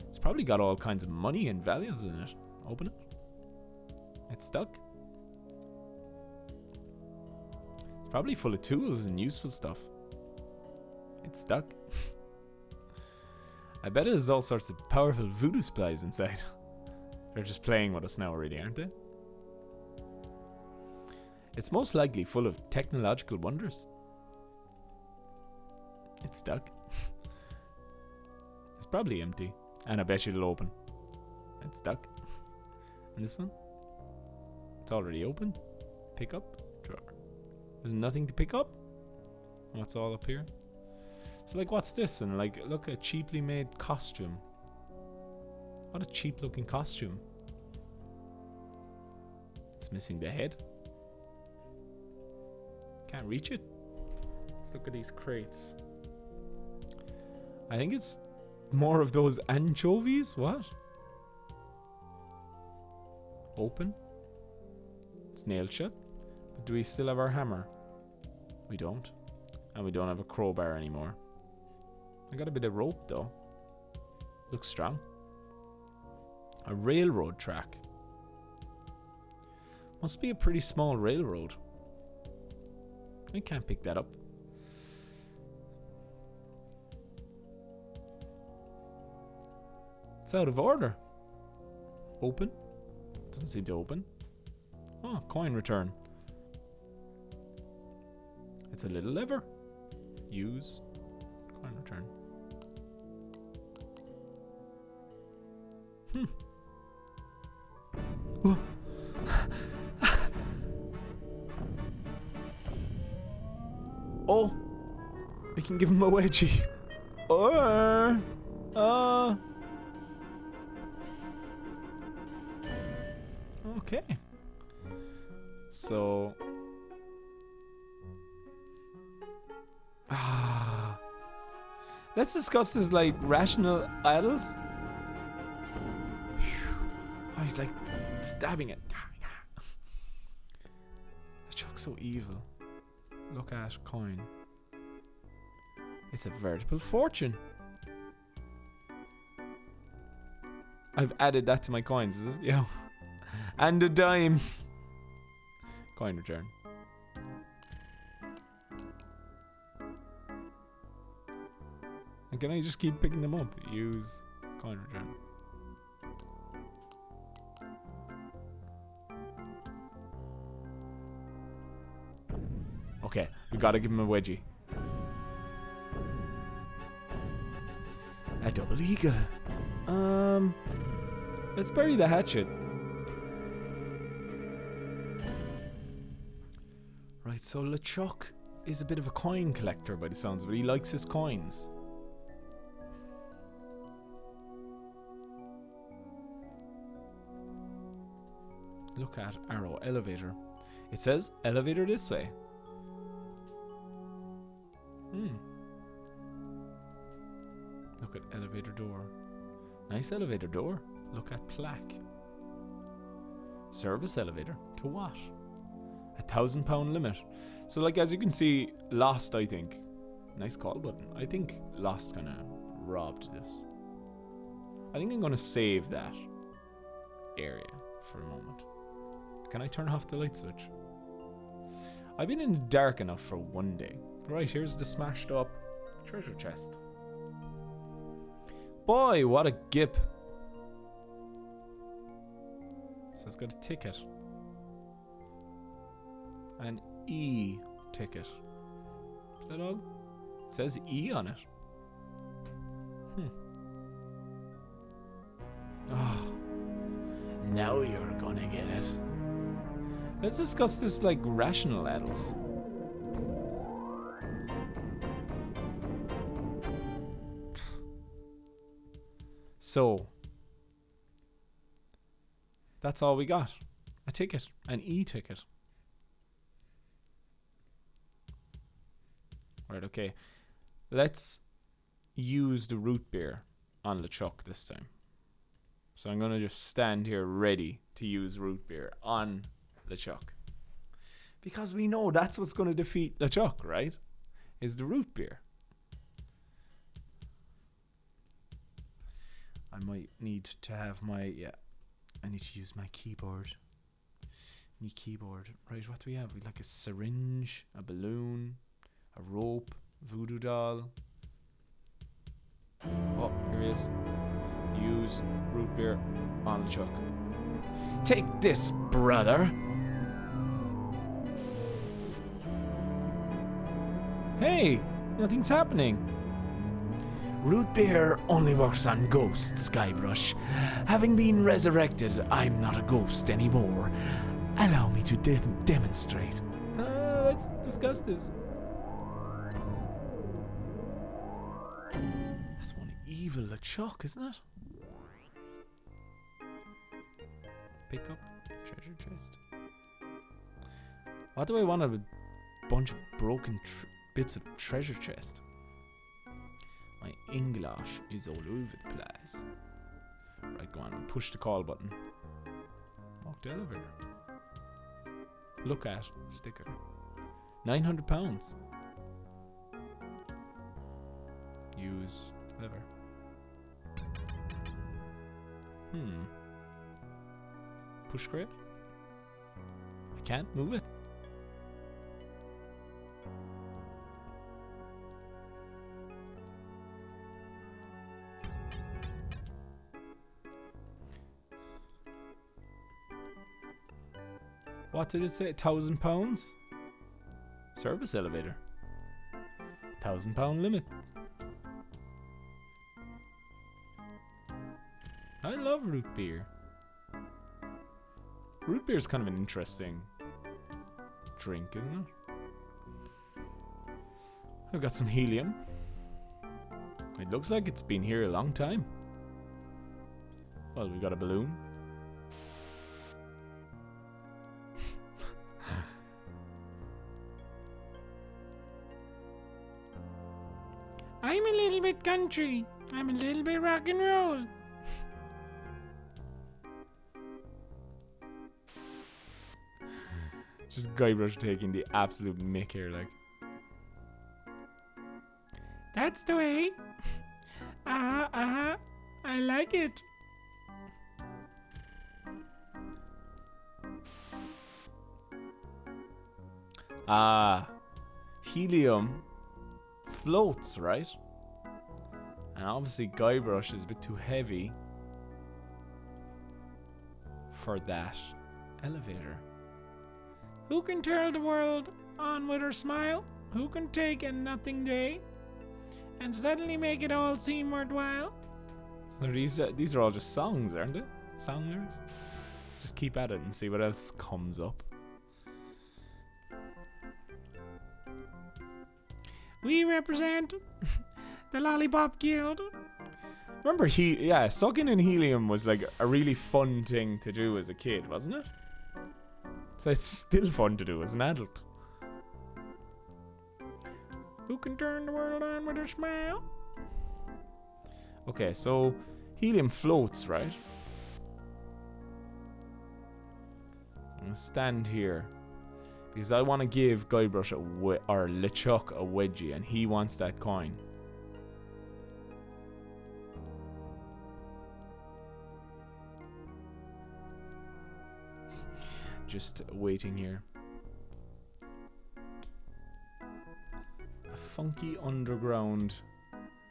It's probably got all kinds of money and valuables in it. Open it. It's stuck. It's probably full of tools and useful stuff. It's stuck. I bet there's all sorts of powerful voodoo supplies inside. They're just playing with us now already, aren't they? It's most likely full of technological wonders. It's stuck. It's probably empty. And I bet you it'll open. It's stuck. And this one? It's already open. Pick up. Drawer. There's nothing to pick up. What's all up here? So like, what's this? And like, look, a cheaply made costume. What a cheap looking costume. It's missing the head. Can't reach it. Let's look at these crates. I think it's more of those anchovies. What? Open. It's nailed shut. But do we still have our hammer? We don't. And we don't have a crowbar anymore. I got a bit of rope though. Looks strong. A railroad track. Must be a pretty small railroad. I can't pick that up. It's out of order. Open. Doesn't seem to open. Oh, coin return. It's a little lever. Use. Coin return. Oh. Oh, we can give him a wedgie. Or, okay. So, let's discuss this like rational idols. Oh, he's like stabbing it. LeChuck's so evil. Look at coin. It's a veritable fortune. I've added that to my coins, is it? Yeah. And a dime. Coin return. And can I just keep picking them up? Use coin return. Okay, we gotta give him a wedgie. A double eagle. Let's bury the hatchet. Right, so LeChuck is a bit of a coin collector by the sounds of it. He likes his coins. Look at arrow, elevator. It says elevator this way. Look at elevator door. Nice elevator door. Look at plaque. Service elevator. To what? A £1,000 limit. So like, as you can see, Lost, I think, nice call button. I think Lost kind of robbed this. I think I'm going to save that area for a moment. Can I turn off the light switch? I've been in the dark enough for one day. Right, here's the smashed up treasure chest. Boy, what a gip. So it's got a ticket. An E ticket. Is that all? It says E on it. Oh, now you're gonna get it. Let's discuss this like rational adults. So, that's all we got. A ticket. An E-ticket. Right, okay. Let's use the root beer on LeChuck this time. So I'm going to just stand here ready to use root beer on LeChuck. Because we know that's what's going to defeat LeChuck, right? Is the root beer. I might need to have my, I need to use my keyboard. My keyboard. Right, what do we have? We like a syringe, a balloon, a rope, voodoo doll. Oh, here he is. Use root beer on LeChuck. Take this, brother. Hey, nothing's happening. Root beer only works on ghosts, Guybrush. Having been resurrected, I'm not a ghost anymore. Allow me to demonstrate. Let's discuss this. That's one evil LeChuck, isn't it? Pick up treasure chest. Why do I want a bunch of broken bits of treasure chest? My English is all over the place. Right, go on. Push the call button. Walk the elevator. Look at sticker. £900. Use lever. Push crate. I can't move it. What did it say? £1,000? Service elevator. £1,000 limit. I love root beer. Root beer is kind of an interesting drink, isn't it? I've got some helium. It looks like it's been here a long time. Well, we got a balloon. I'm a little bit country. I'm a little bit rock and roll. Just Guybrush taking the absolute mick here, like. That's the way. I like it. Helium floats, right? And obviously Guybrush is a bit too heavy for that elevator. Who can turn the world on with her smile? Who can take a nothing day and suddenly make it all seem worthwhile? So these are all just songs, aren't they? Song lyrics? Just keep at it and see what else comes up. We represent the Lollipop Guild. Remember, sucking in helium was like a really fun thing to do as a kid, wasn't it? So it's still fun to do as an adult. Who can turn the world on with a smile? Okay, so helium floats, right? I'm gonna stand here. Because I want to give Guybrush or LeChuck a wedgie, and he wants that coin. Just waiting here. A funky underground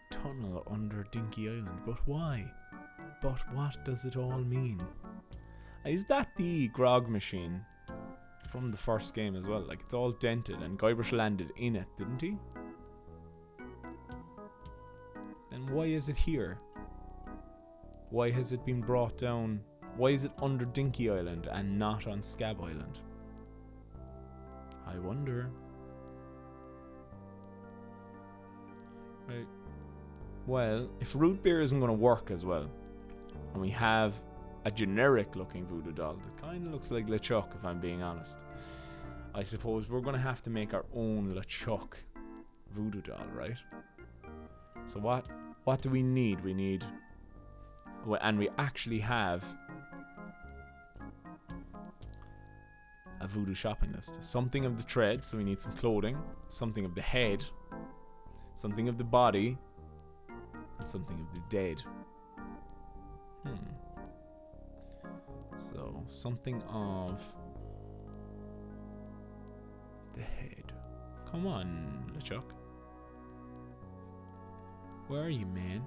tunnel under Dinky Island. But why? But what does it all mean? Is that the grog machine from the first game as well? Like, it's all dented and Guybrush landed in it, didn't he? Then why is it here? Why has it been brought down? Why is it under Dinky Island and not on Scab Island? I wonder. Right. Well, if root beer isn't going to work as well, and we have a generic looking voodoo doll that kind of looks like LeChuck, if I'm being honest, I suppose we're going to have to make our own LeChuck voodoo doll, right? So what do we need? We need, and we actually have a voodoo shopping list. Something of the tread, so we need some clothing. Something of the head, something of the body, and something of the dead. So something of the head. Come on, LeChuck. Where are you, man?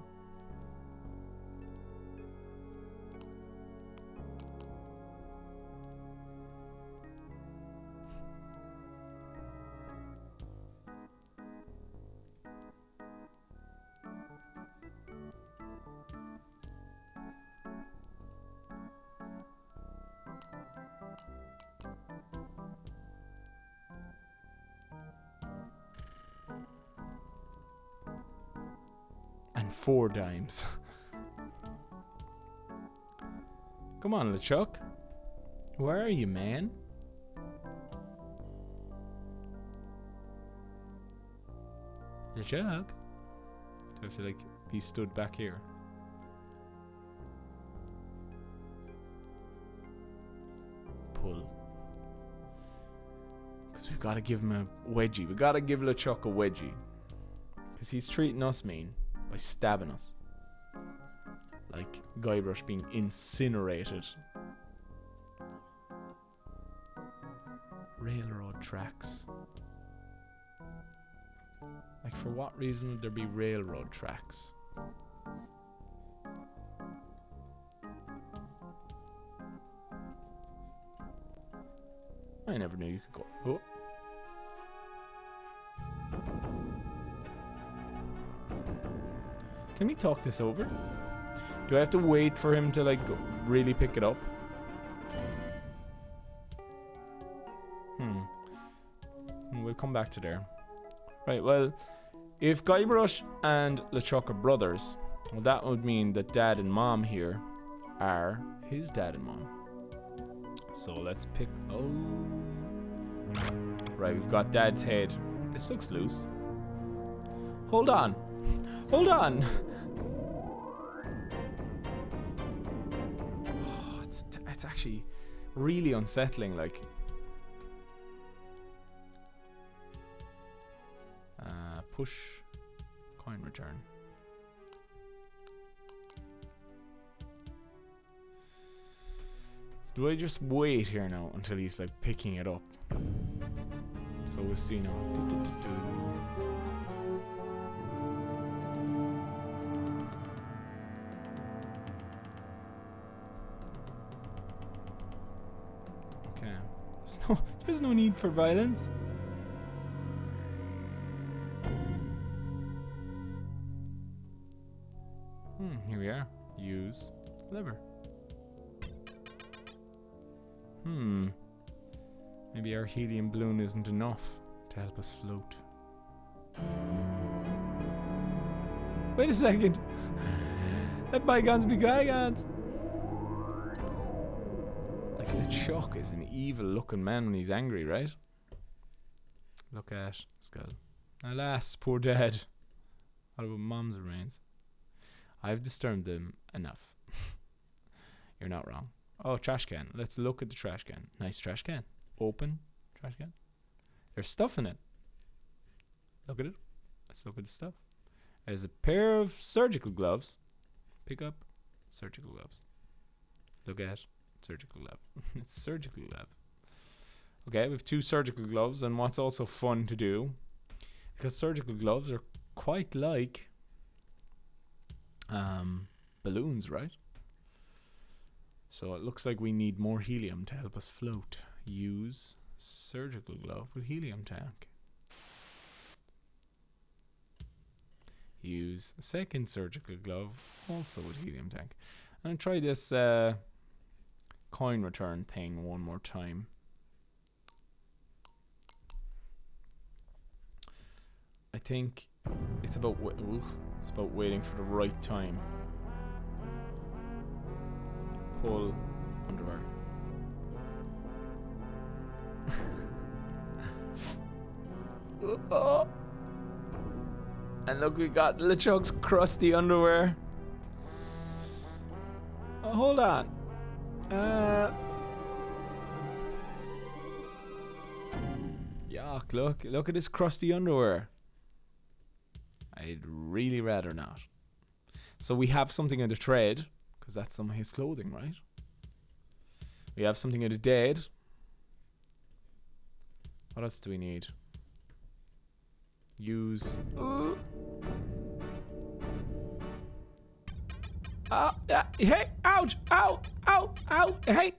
And 4 dimes. Come on, LeChuck. Where are you, man? LeChuck? Do I have to, like, be stood back here? Pull. Because we've got to give him a wedgie. We've got to give LeChuck a wedgie. Because he's treating us mean by stabbing us. Like Guybrush being incinerated. Railroad tracks. Like, for what reason would there be railroad tracks? I never knew you could go. Oh. Can we talk this over? Do I have to wait for him to, like, really pick it up? We'll come back to there. Right, well, if Guybrush and LeChuck are brothers, well, that would mean that Dad and Mom here are his dad and mom. So let's pick... Oh. Right, we've got Dad's head. This looks loose. Hold on. Hold on. Oh, it's actually really unsettling, like. Push. Coin return. So do I just wait here now until he's like picking it up? So we'll see now. Okay. There's no need for violence. Here we are. Use lever. Maybe our helium balloon isn't enough to help us float. Wait a second. Let bygones be bygones. Like, LeChuck is an evil looking man when he's angry, right? Look at Skull. Alas, poor Dad. What about Mom's remains? I've disturbed them enough. You're not wrong. Oh, trash can. Let's look at the trash can. Nice trash can. Open trash can. There's stuff in it. Look at it. Let's look at the stuff. There's a pair of surgical gloves. Pick up surgical gloves. Look at surgical glove. It's surgical glove. Okay, we have 2 surgical gloves, and what's also fun to do, because surgical gloves are quite like balloons, right? So it looks like we need more helium to help us float. Use surgical glove with helium tank. Use a second surgical glove, also with helium tank. And try this coin return thing one more time. I think it's about waiting for the right time. Pull underwear. Oh. And look, we got LeChuck's crusty underwear. Oh, hold on. Yuck, look at this crusty underwear. I'd really rather not. So we have something in the tread, because that's some of his clothing, right? We have something in the dead. What else do we need? Use... hey, ouch, ow, ow, ow, hey.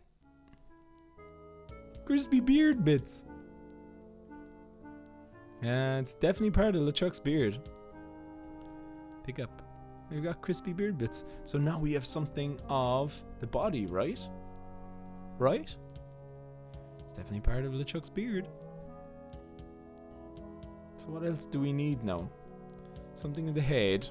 Crispy beard bits. It's definitely part of LeChuck's beard. Pick up. We've got crispy beard bits. So now we have something of the body, right? Right? It's definitely part of LeChuck's beard. So what else do we need now? Something in the head.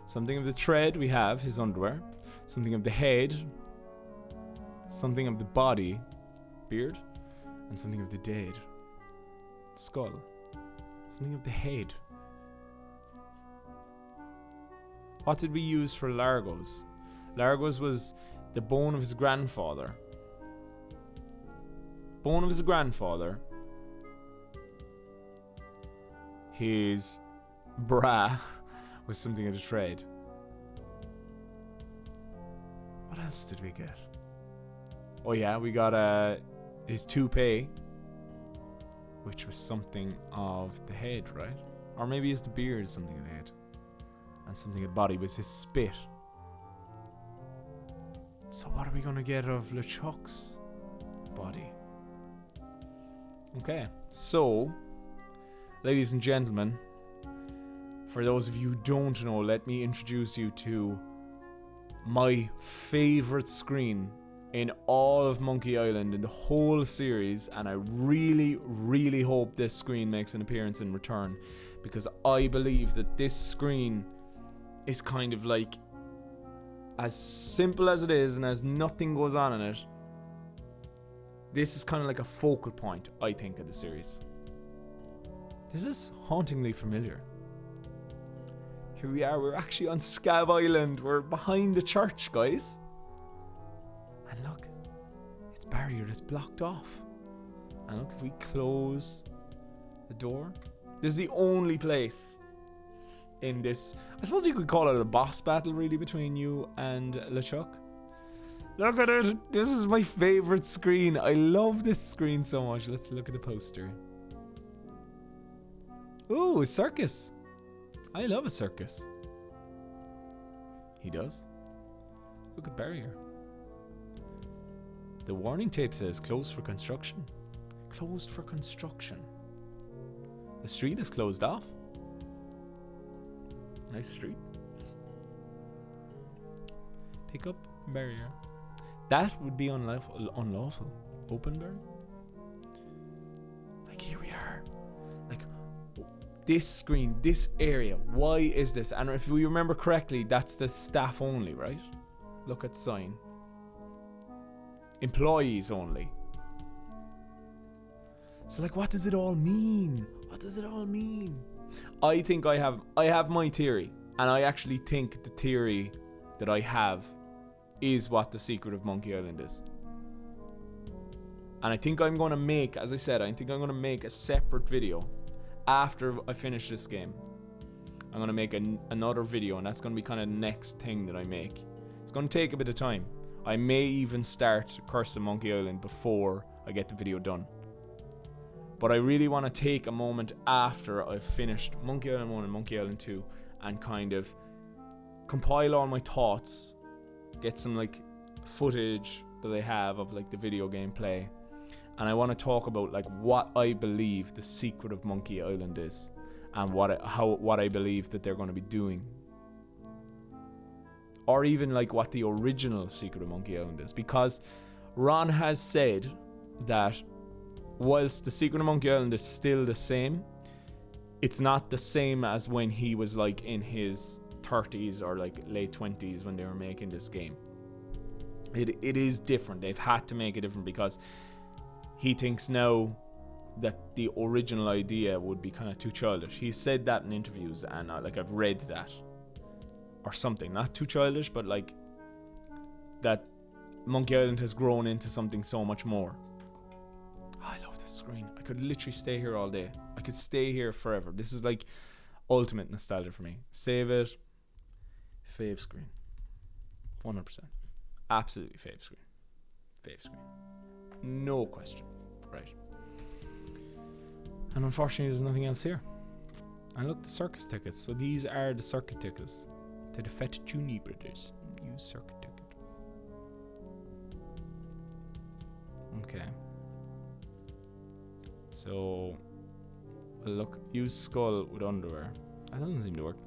Something of the tread, we have his underwear. Something of the head. Something of the body, beard. And something of the dead, skull. Something of the head. What did we use for Largo's? Largo's was the bone of his grandfather. Bone of his grandfather. His bra was something of the tread. What else did we get? Oh yeah, we got his toupee, which was something of the head, right? Or maybe it's the beard, something of the head. And something of the body was his spit. So what are we gonna get of LeChuck's body? Okay, so, ladies and gentlemen, for those of you who don't know, let me introduce you to my favorite screen in all of Monkey Island, in the whole series, and I really, really hope this screen makes an appearance in return, because I believe that this screen is kind of like, as simple as it is and as nothing goes on in it, this is kind of like a focal point, I think, of the series. This is hauntingly familiar. Here we are, we're actually on Scav Island, we're behind the church, guys. And look, it's barrier that's blocked off. And look, if we close the door, this is the only place in this, I suppose you could call it a boss battle really, between you and LeChuck. Look at it, this is my favorite screen. I love this screen so much. Let's look at the poster. Ooh, a circus. I love a circus. He does. Look at barrier. The warning tape says closed for construction. Closed for construction. The street is closed off. Nice street. Pick up barrier. That would be unlawful. Open barrier. Like, here we are. Like, this screen, this area. Why is this? And if we remember correctly, that's the staff only, right? Look at sign. Employees only. So like, what does it all mean? What does it all mean? I think I have my theory, and I actually think the theory that I have is what the secret of Monkey Island is. And I think I'm going to make, as I said, I think I'm going to make a separate video after I finish this game. I'm going to make another video, and that's going to be kind of the next thing that I make. It's going to take a bit of time. I may even start Curse of Monkey Island before I get the video done. But I really want to take a moment after I've finished Monkey Island 1 and Monkey Island 2 and kind of compile all my thoughts, get some like footage that I have of like the video gameplay, and I want to talk about like what I believe the secret of Monkey Island is, and what I believe that they're going to be doing, or even like what the original secret of Monkey Island is, because Ron has said that whilst the secret of Monkey Island is still the same, it's not the same as when he was like in his 30s or like late 20s when they were making this game. It is different. They've had to make it different because he thinks now that the original idea would be kind of too childish. He said that in interviews, and like I've read that or something. Not too childish, but like that Monkey Island has grown into something so much more. Oh, I love this screen. I could literally stay here all day. I could stay here forever. This is like ultimate nostalgia for me. Save it. Fave screen. 100%. Absolutely fave screen. Fave screen. No question. Right. And unfortunately there's nothing else here. And look, the circus tickets. So these are the circuit tickets to the Fettuccine Brothers. Use circuit ticket. Okay. So look, use skull with underwear. That doesn't seem to work.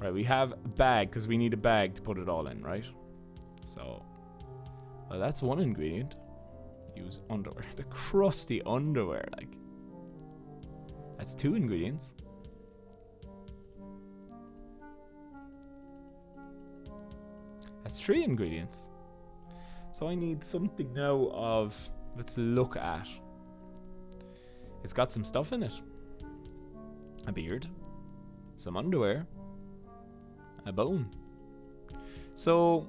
Right, we have a bag because we need a bag to put it all in, right? So, well, that's one ingredient. Use underwear. The crusty underwear, like. That's 2 ingredients. That's 3 ingredients. So I need something now of, let's look at. It's got some stuff in it. A beard. Some underwear. A bone. So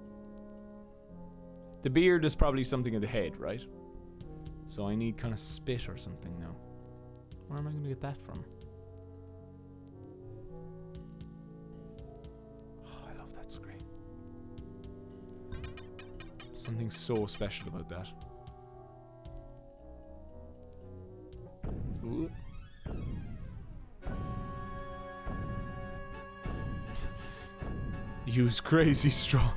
the beard is probably something in the head, right? So I need kind of spit or something now. Where am I going to get that from? Oh, I love that screen. Something so special about that. Ooh. Use crazy straw.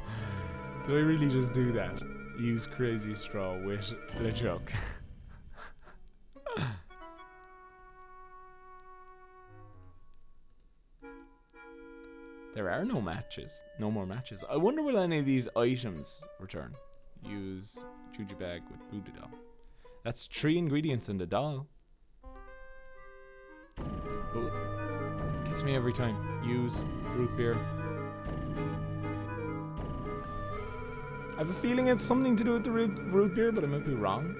Did I really just do that? Use crazy straw with LeChuck. There are no matches. No more matches. I wonder will any of these items return. Use juju bag with voodoo doll. That's 3 ingredients in the doll. Oh, gets me every time. Use root beer. I have a feeling it's something to do with the root beer, but I might be wrong.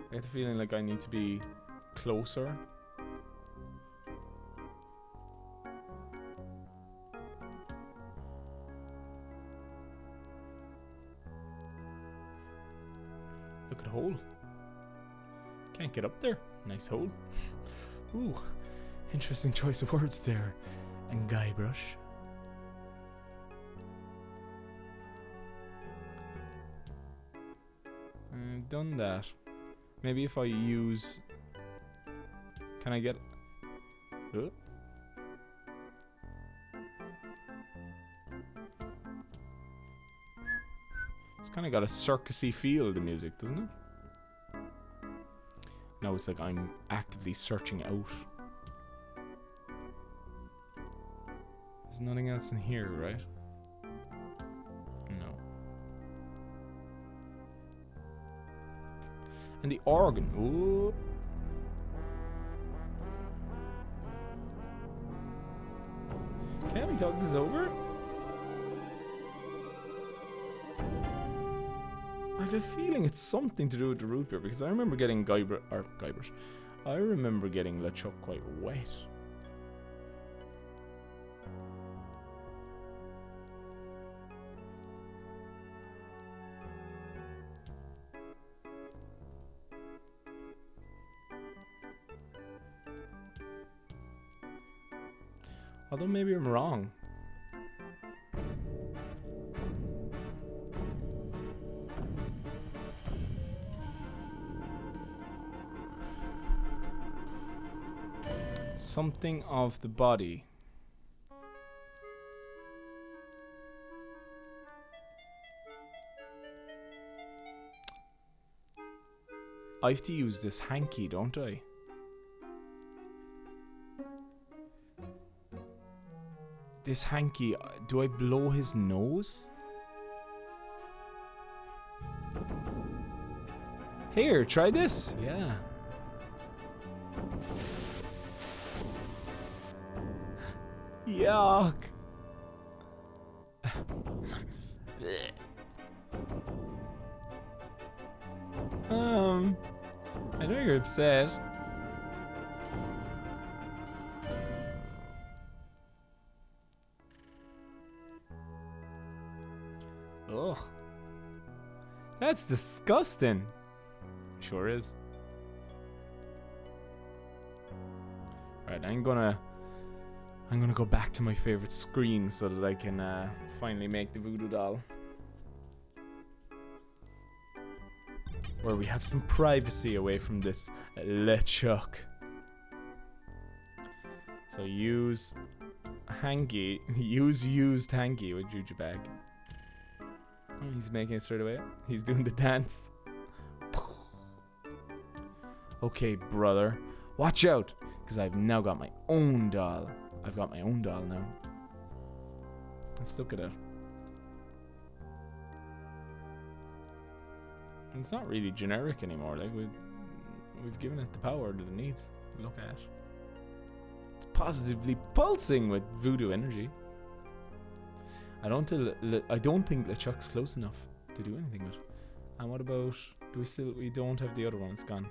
I have the feeling like I need to be closer. Look at the hole. Can't get up there. Nice hole. Ooh. Interesting choice of words there. And Guybrush. I've done that. Maybe if I use... Can I get... Oh. It's kind of got a circusy feel, the music, doesn't it? Now it's like I'm actively searching out. There's nothing else in here, right? No. And the organ. Ooh. Can't we talk this over? I have a feeling it's something to do with the root beer because I remember getting Guybrush. I remember getting LeChuck quite wet. Although maybe I'm wrong. Something of the body. I have to use this hanky, don't I? This hanky, do I blow his nose? Here, try this. Yeah. Yuck. I know you're upset. Ugh. That's disgusting. Sure is. Right, I'm gonna go back to my favorite screen so that I can finally make the voodoo doll. Where we have some privacy away from this LeChuck. So use hanky. Use used hanky with Juju bag. Oh, he's making it straight away. He's doing the dance. Okay, brother. Watch out, because I've now got my own doll. I've got my own doll now. Let's look at it. It's not really generic anymore. Like we've given it the power that it needs. Look at. It's positively pulsing with voodoo energy. I don't think LeChuck's close enough to do anything with. And what about? We don't have the other one. It's gone.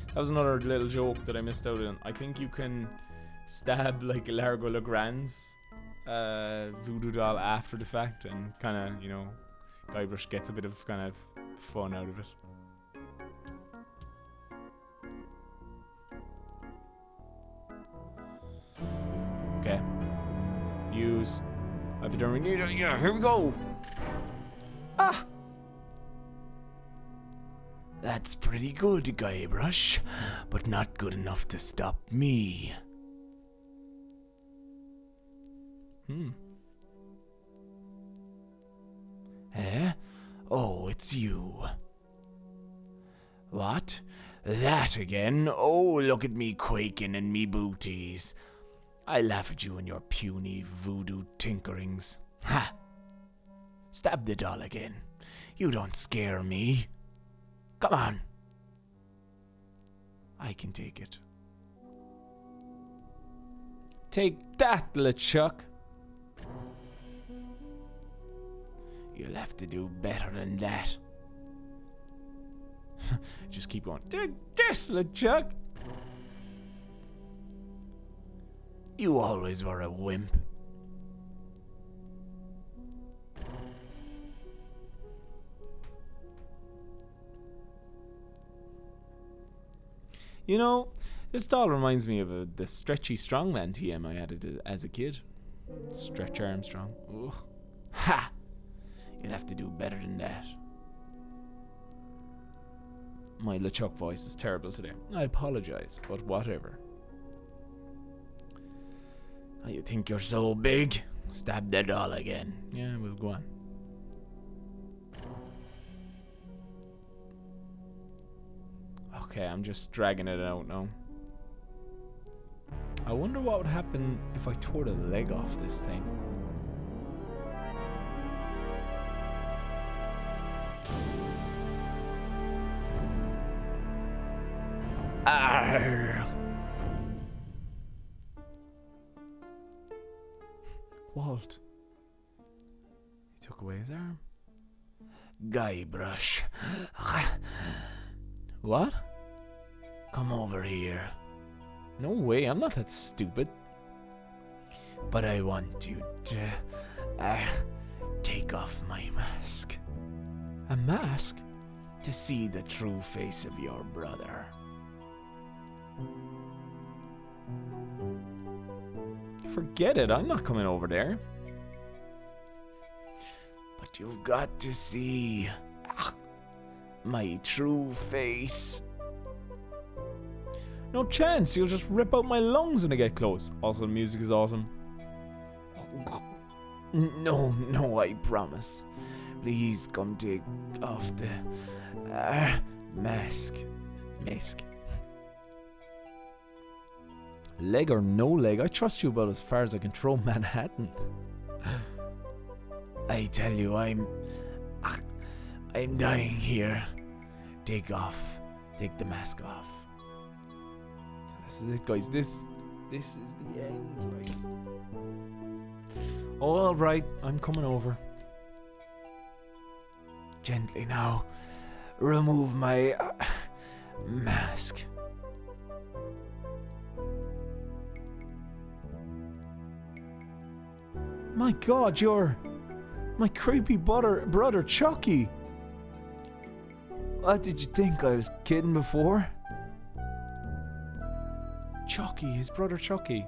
That was another little joke that I missed out on. I think you can stab like Largo Legrand's voodoo doll after the fact, and kind of, you know, Guybrush gets a bit of kind of fun out of it. Okay. Use. Yeah, here we go. Ah. That's pretty good, Guybrush, but not good enough to stop me. Eh? Oh, it's you. What? That again? Oh, look at me quaking in me booties. I laugh at you and your puny voodoo tinkerings. Ha! Stab the doll again. You don't scare me. Come on. I can take it. Take that, LeChuck. You'll have to do better than that. Just keep going. Take this, LeChuck. You always were a wimp. You know, this doll reminds me of the stretchy strongman TM I had as a kid. Stretch Armstrong. Ugh. Ha! You'll have to do better than that. My LeChuck voice is terrible today. I apologize, but whatever. Oh, you think you're so big? Stab the doll again. Yeah, we'll go on. Okay, I'm just dragging it out now. I wonder what would happen if I tore the leg off this thing. Arrgh. Walt. He took away his arm. Guybrush. What? Come over here. No way, I'm not that stupid. But I want you to take off my mask. A mask? To see the true face of your brother. Forget it, I'm not coming over there. But you've got to see my true face. No chance, you'll just rip out my lungs when I get close. Also, the music is awesome. No, I promise. Please come take off the mask. Leg or no leg, I trust you about as far as I can throw Manhattan. I tell you, I'm dying here. Take the mask off. This is it, guys. This is the end. Like, oh, all right, I'm coming over. Gently now, remove my mask. My God, you're my creepy brother Chucky. What did you think? I was kidding before? Chucky, his brother Chucky.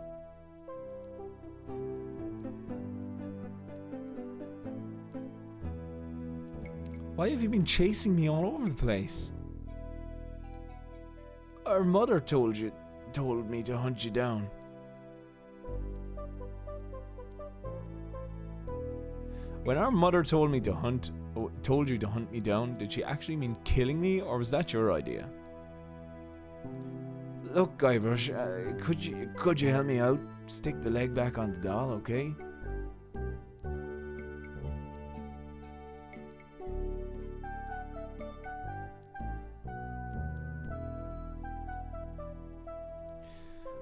Why have you been chasing me all over the place? Our mother told me to hunt you down. When our mother told you to hunt me down, did she actually mean killing me, or was that your idea? Look, Guybrush, could you help me out? Stick the leg back on the doll, okay?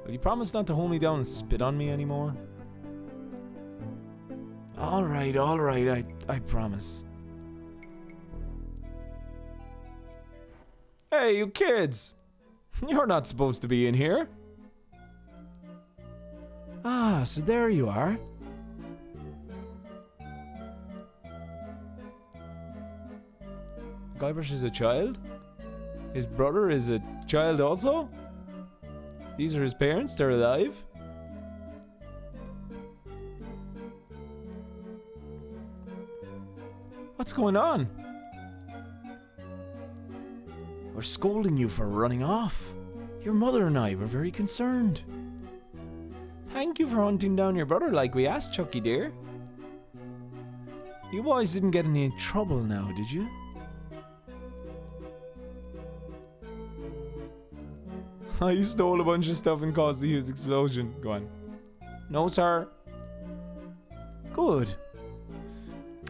Will you promise not to hold me down and spit on me anymore? All right, I promise. Hey, you kids! You're not supposed to be in here. Ah, so there you are. Guybrush is a child? His brother is a child also? These are his parents, they're alive? What's going on? We're scolding you for running off. Your mother and I were very concerned. Thank you for hunting down your brother like we asked, Chucky dear. You boys didn't get any trouble now, did you? I stole a bunch of stuff and caused a huge explosion. Go on. No, sir. Good.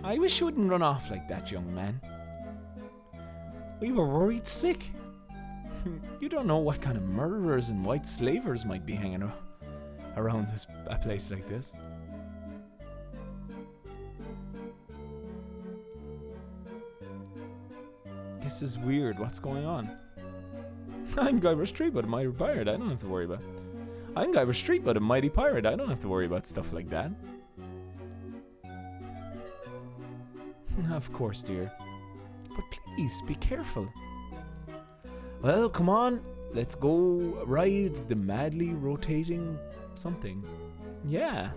I wish you wouldn't run off like that, young man. We were worried sick. You don't know what kind of murderers and white slavers might be hanging around a place like this. This is weird. What's going on? I'm Guybrush Threepwood, a mighty pirate. I don't have to worry about. I'm Guybrush Threepwood, a mighty pirate. I don't have to worry about stuff like that. Of course, dear. But please, be careful. Well, come on. Let's go ride the madly rotating something. Yeah.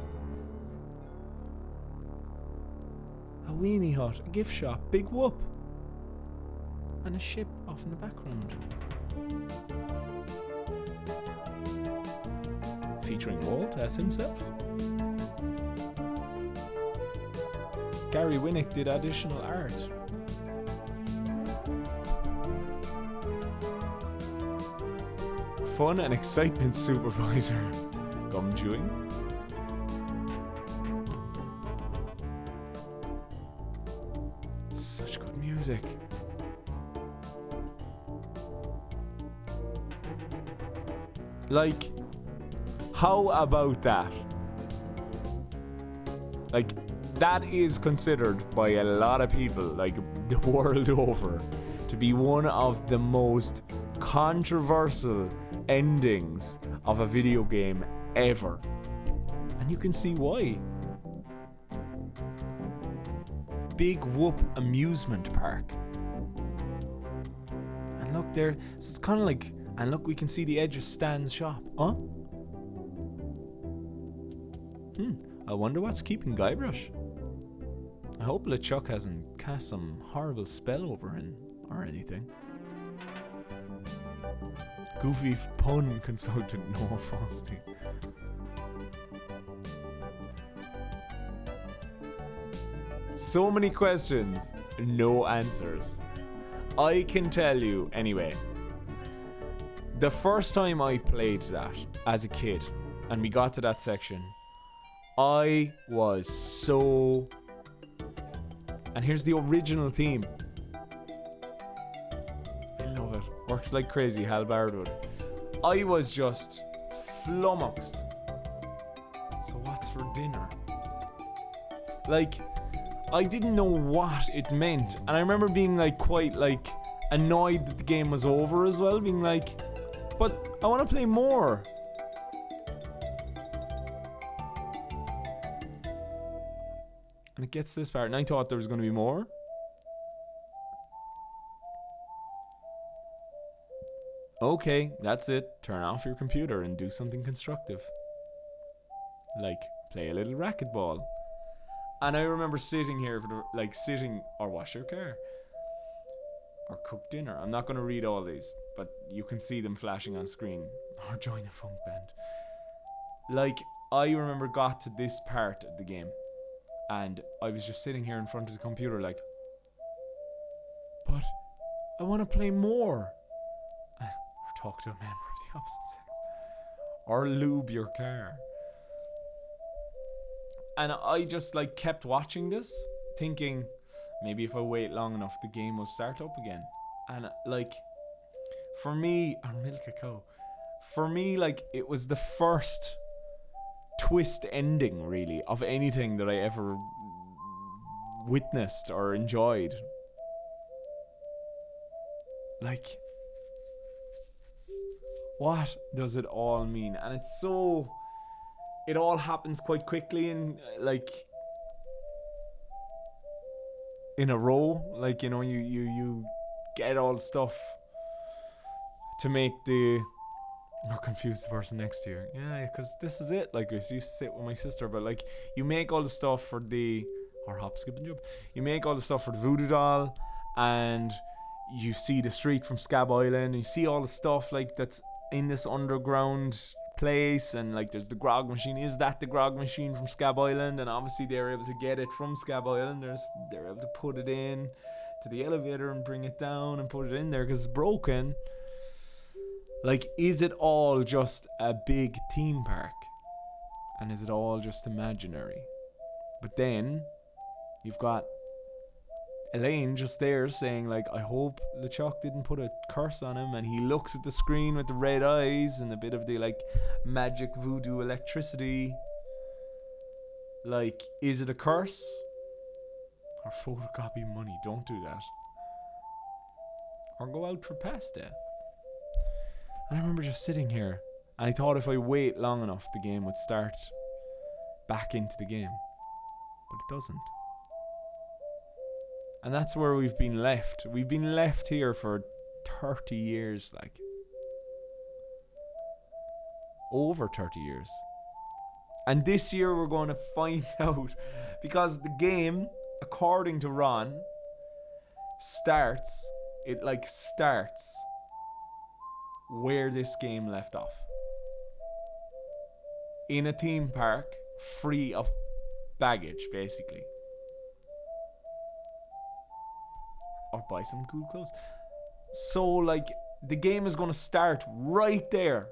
A weenie hut, a gift shop, big whoop. And a ship off in the background. Featuring Walt as himself. Gary Winnick did additional art. Fun and excitement supervisor. Gum chewing. Such good music. Like, how about that? Like, that is considered by a lot of people, like the world over, to be one of the most controversial endings of a video game ever. And you can see why. Big Whoop amusement park. And look there, so it's kind of like, and look, we can see the edge of Stan's shop. Huh? I wonder what's keeping Guybrush. I hope LeChuck hasn't cast some horrible spell over him or anything. Goofy pun consultant Noah Faustin. So many questions, no answers. I can tell you anyway. The first time I played that as a kid and we got to that section, I was so... And here's the original theme. I love it. Works like crazy, Hal Bardwood. I was just flummoxed. So what's for dinner? Like, I didn't know what it meant. And I remember being like quite like annoyed that the game was over as well. Being like, but I want to play more. And it gets to this part, and I thought there was going to be more. Okay, that's it. Turn off your computer and do something constructive. Like, play a little racquetball. And I remember sitting here, or wash your car. Or cook dinner. I'm not going to read all these, but you can see them flashing on screen. Or join a funk band. Like, I remember got to this part of the game. And I was just sitting here in front of the computer like, but I want to play more. Or talk to a member of the opposite sex. Or lube your car. And I just like kept watching this, thinking maybe if I wait long enough the game will start up again. And like, for me, or milk a cow. For me, like, it was the first twist ending really of anything that I ever witnessed or enjoyed. Like, what does it all mean? And it's so, it all happens quite quickly and like in a row. Like, you know, you get all the stuff to make the, or confuse the person next to you. Yeah, because this is it. Like, I used to sit with my sister, but like, you make all the stuff for the, or hop, skip and jump. You make all the stuff for the voodoo doll, and you see the street from Scab Island, and you see all the stuff like that's in this underground place, and like there's the grog machine. Is that the grog machine from Scab Island? And obviously they're able to get it from Scab Island. They're able to put it in to the elevator and bring it down and put it in there because it's broken. Like, is it all just a big theme park? And is it all just imaginary? But then you've got Elaine just there saying like, I hope LeChuck didn't put a curse on him. And he looks at the screen with the red eyes and a bit of the like magic voodoo electricity. Like, is it a curse? Or photocopy money? Don't do that. Or go out for pasta. And I remember just sitting here, and I thought if I wait long enough, the game would start back into the game. But it doesn't. And that's where we've been left. We've been left here for 30 years, like. Over 30 years. And this year we're going to find out, because the game, according to Ron, starts where this game left off. In a theme park, free of baggage, basically. Or buy some cool clothes. So, like, the game is going to start right there.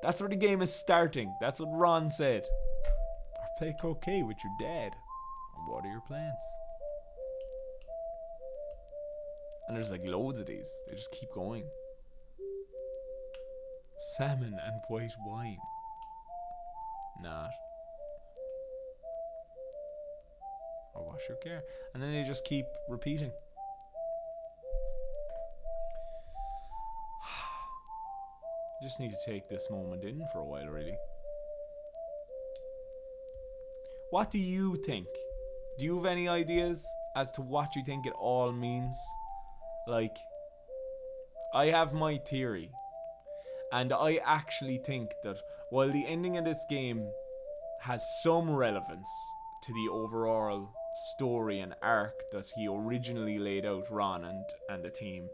That's where the game is starting. That's what Ron said. Or play croquet with your dad. Or water your plants. And there's like loads of these. They just keep going. Salmon and white wine. Not. Or wash your car. And then they just keep repeating. Just need to take this moment in for a while, really. What do you think? Do you have any ideas as to what you think it all means? Like, I have my theory. And I actually think that while the ending of this game has some relevance to the overall story and arc that he originally laid out, Ron and the team.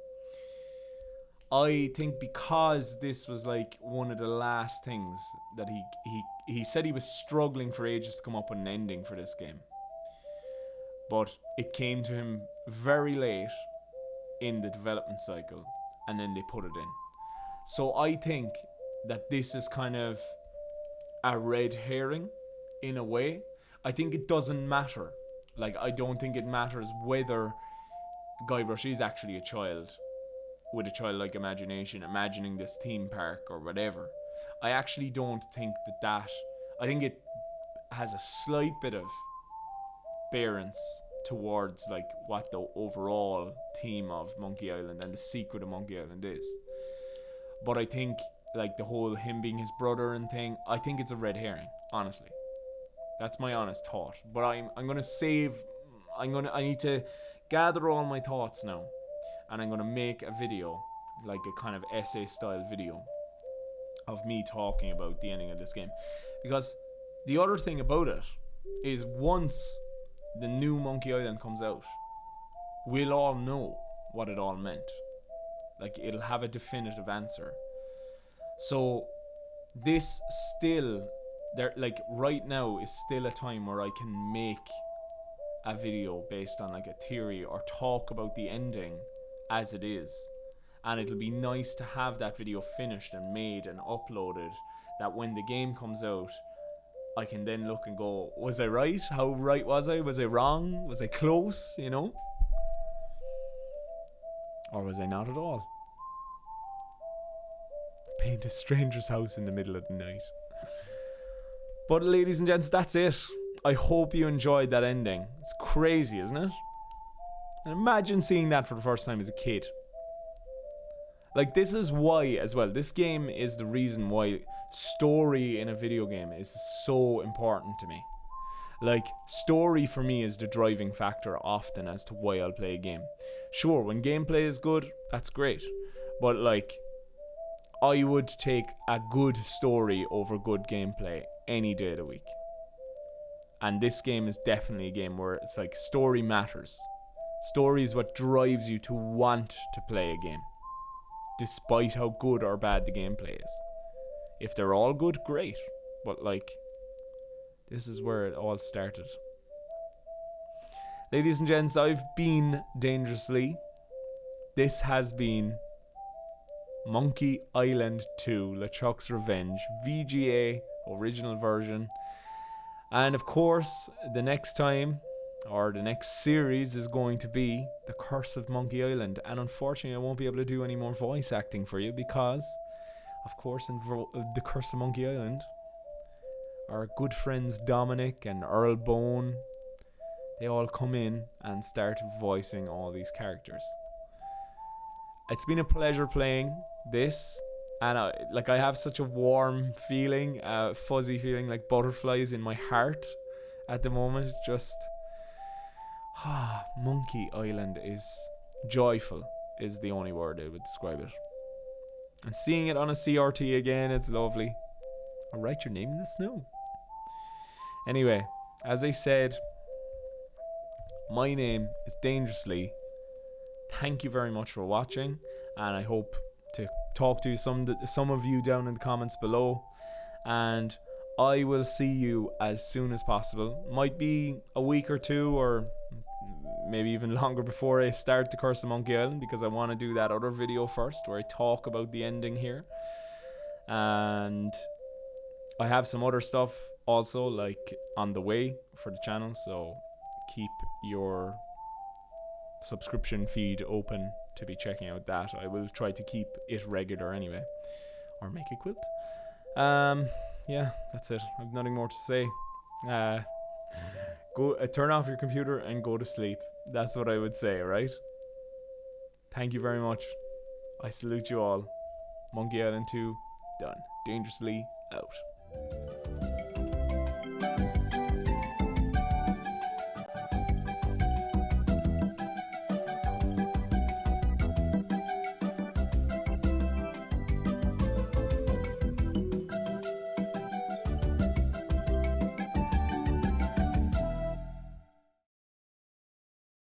I think because this was like one of the last things that he said he was struggling for ages to come up with an ending for this game. But it came to him very late in the development cycle, and then they put it in. So I think that this is kind of a red herring in a way. I think it doesn't matter. Like, I don't think it matters whether Guybrush is actually a child with a childlike imagination, imagining this theme park or whatever. I actually don't think that. I think it has a slight bit of bearance towards like what the overall theme of Monkey Island and the secret of Monkey Island is. But I think like the whole him being his brother and thing, I think it's a red herring, honestly. That's my honest thought. But I need to gather all my thoughts now, and I'm gonna make a video, like a kind of essay style video of me talking about the ending of this game. Because the other thing about it is, once the new Monkey Island comes out, we'll all know what it all meant. Like, it'll have a definitive answer. So this still, there, like right now is still a time where I can make a video based on like a theory or talk about the ending as it is, and it'll be nice to have that video finished and made and uploaded, that when the game comes out I can then look and go, was I right? How right was I? Was I wrong? Was I close? You know? Or was I not at all? Paint a stranger's house in the middle of the night. But ladies and gents, that's it. I hope you enjoyed that ending. It's crazy, isn't it? And imagine seeing that for the first time as a kid. Like, this is why, as well, this game is the reason why story in a video game is so important to me. Like, story for me is the driving factor often as to why I'll play a game. Sure, when gameplay is good, that's great. But, like, I would take a good story over good gameplay any day of the week. And this game is definitely a game where it's like, story matters. Story is what drives you to want to play a game, despite how good or bad the gameplay is. If they're all good, great. But like, this is where it all started. Ladies and gents, I've been Dangerously. This has been Monkey Island 2, LeChuck's Revenge, VGA, original version. And of course, the next time, or the next series, is going to be The Curse of Monkey Island. And unfortunately, I won't be able to do any more voice acting for you because, of course, in The Curse of Monkey Island, our good friends Dominic and Earl Bone, they all come in and start voicing all these characters. It's been a pleasure playing this, and I have such a warm feeling, fuzzy feeling, like butterflies in my heart at the moment. Just Monkey Island is joyful, is the only word I would describe it. And seeing it on a CRT again, it's lovely. I'll write your name in the snow. Anyway, as I said, my name is Dangerously. Thank you very much for watching, and I hope to talk to some of you down in the comments below, and I will see you as soon as possible. Might be a week or two, or maybe even longer, before I start The Curse of Monkey Island, because I want to do that other video first where I talk about the ending here. And I have some other stuff also, like, on the way for the channel, so keep your subscription feed open to be checking out that. I will try to keep it regular anyway, or make a quilt. Yeah, that's it. I've nothing more to say. Go turn off your computer and go to sleep. That's what I would say, right? Thank you very much. I salute you all. Monkey Island 2 done. Dangerously out.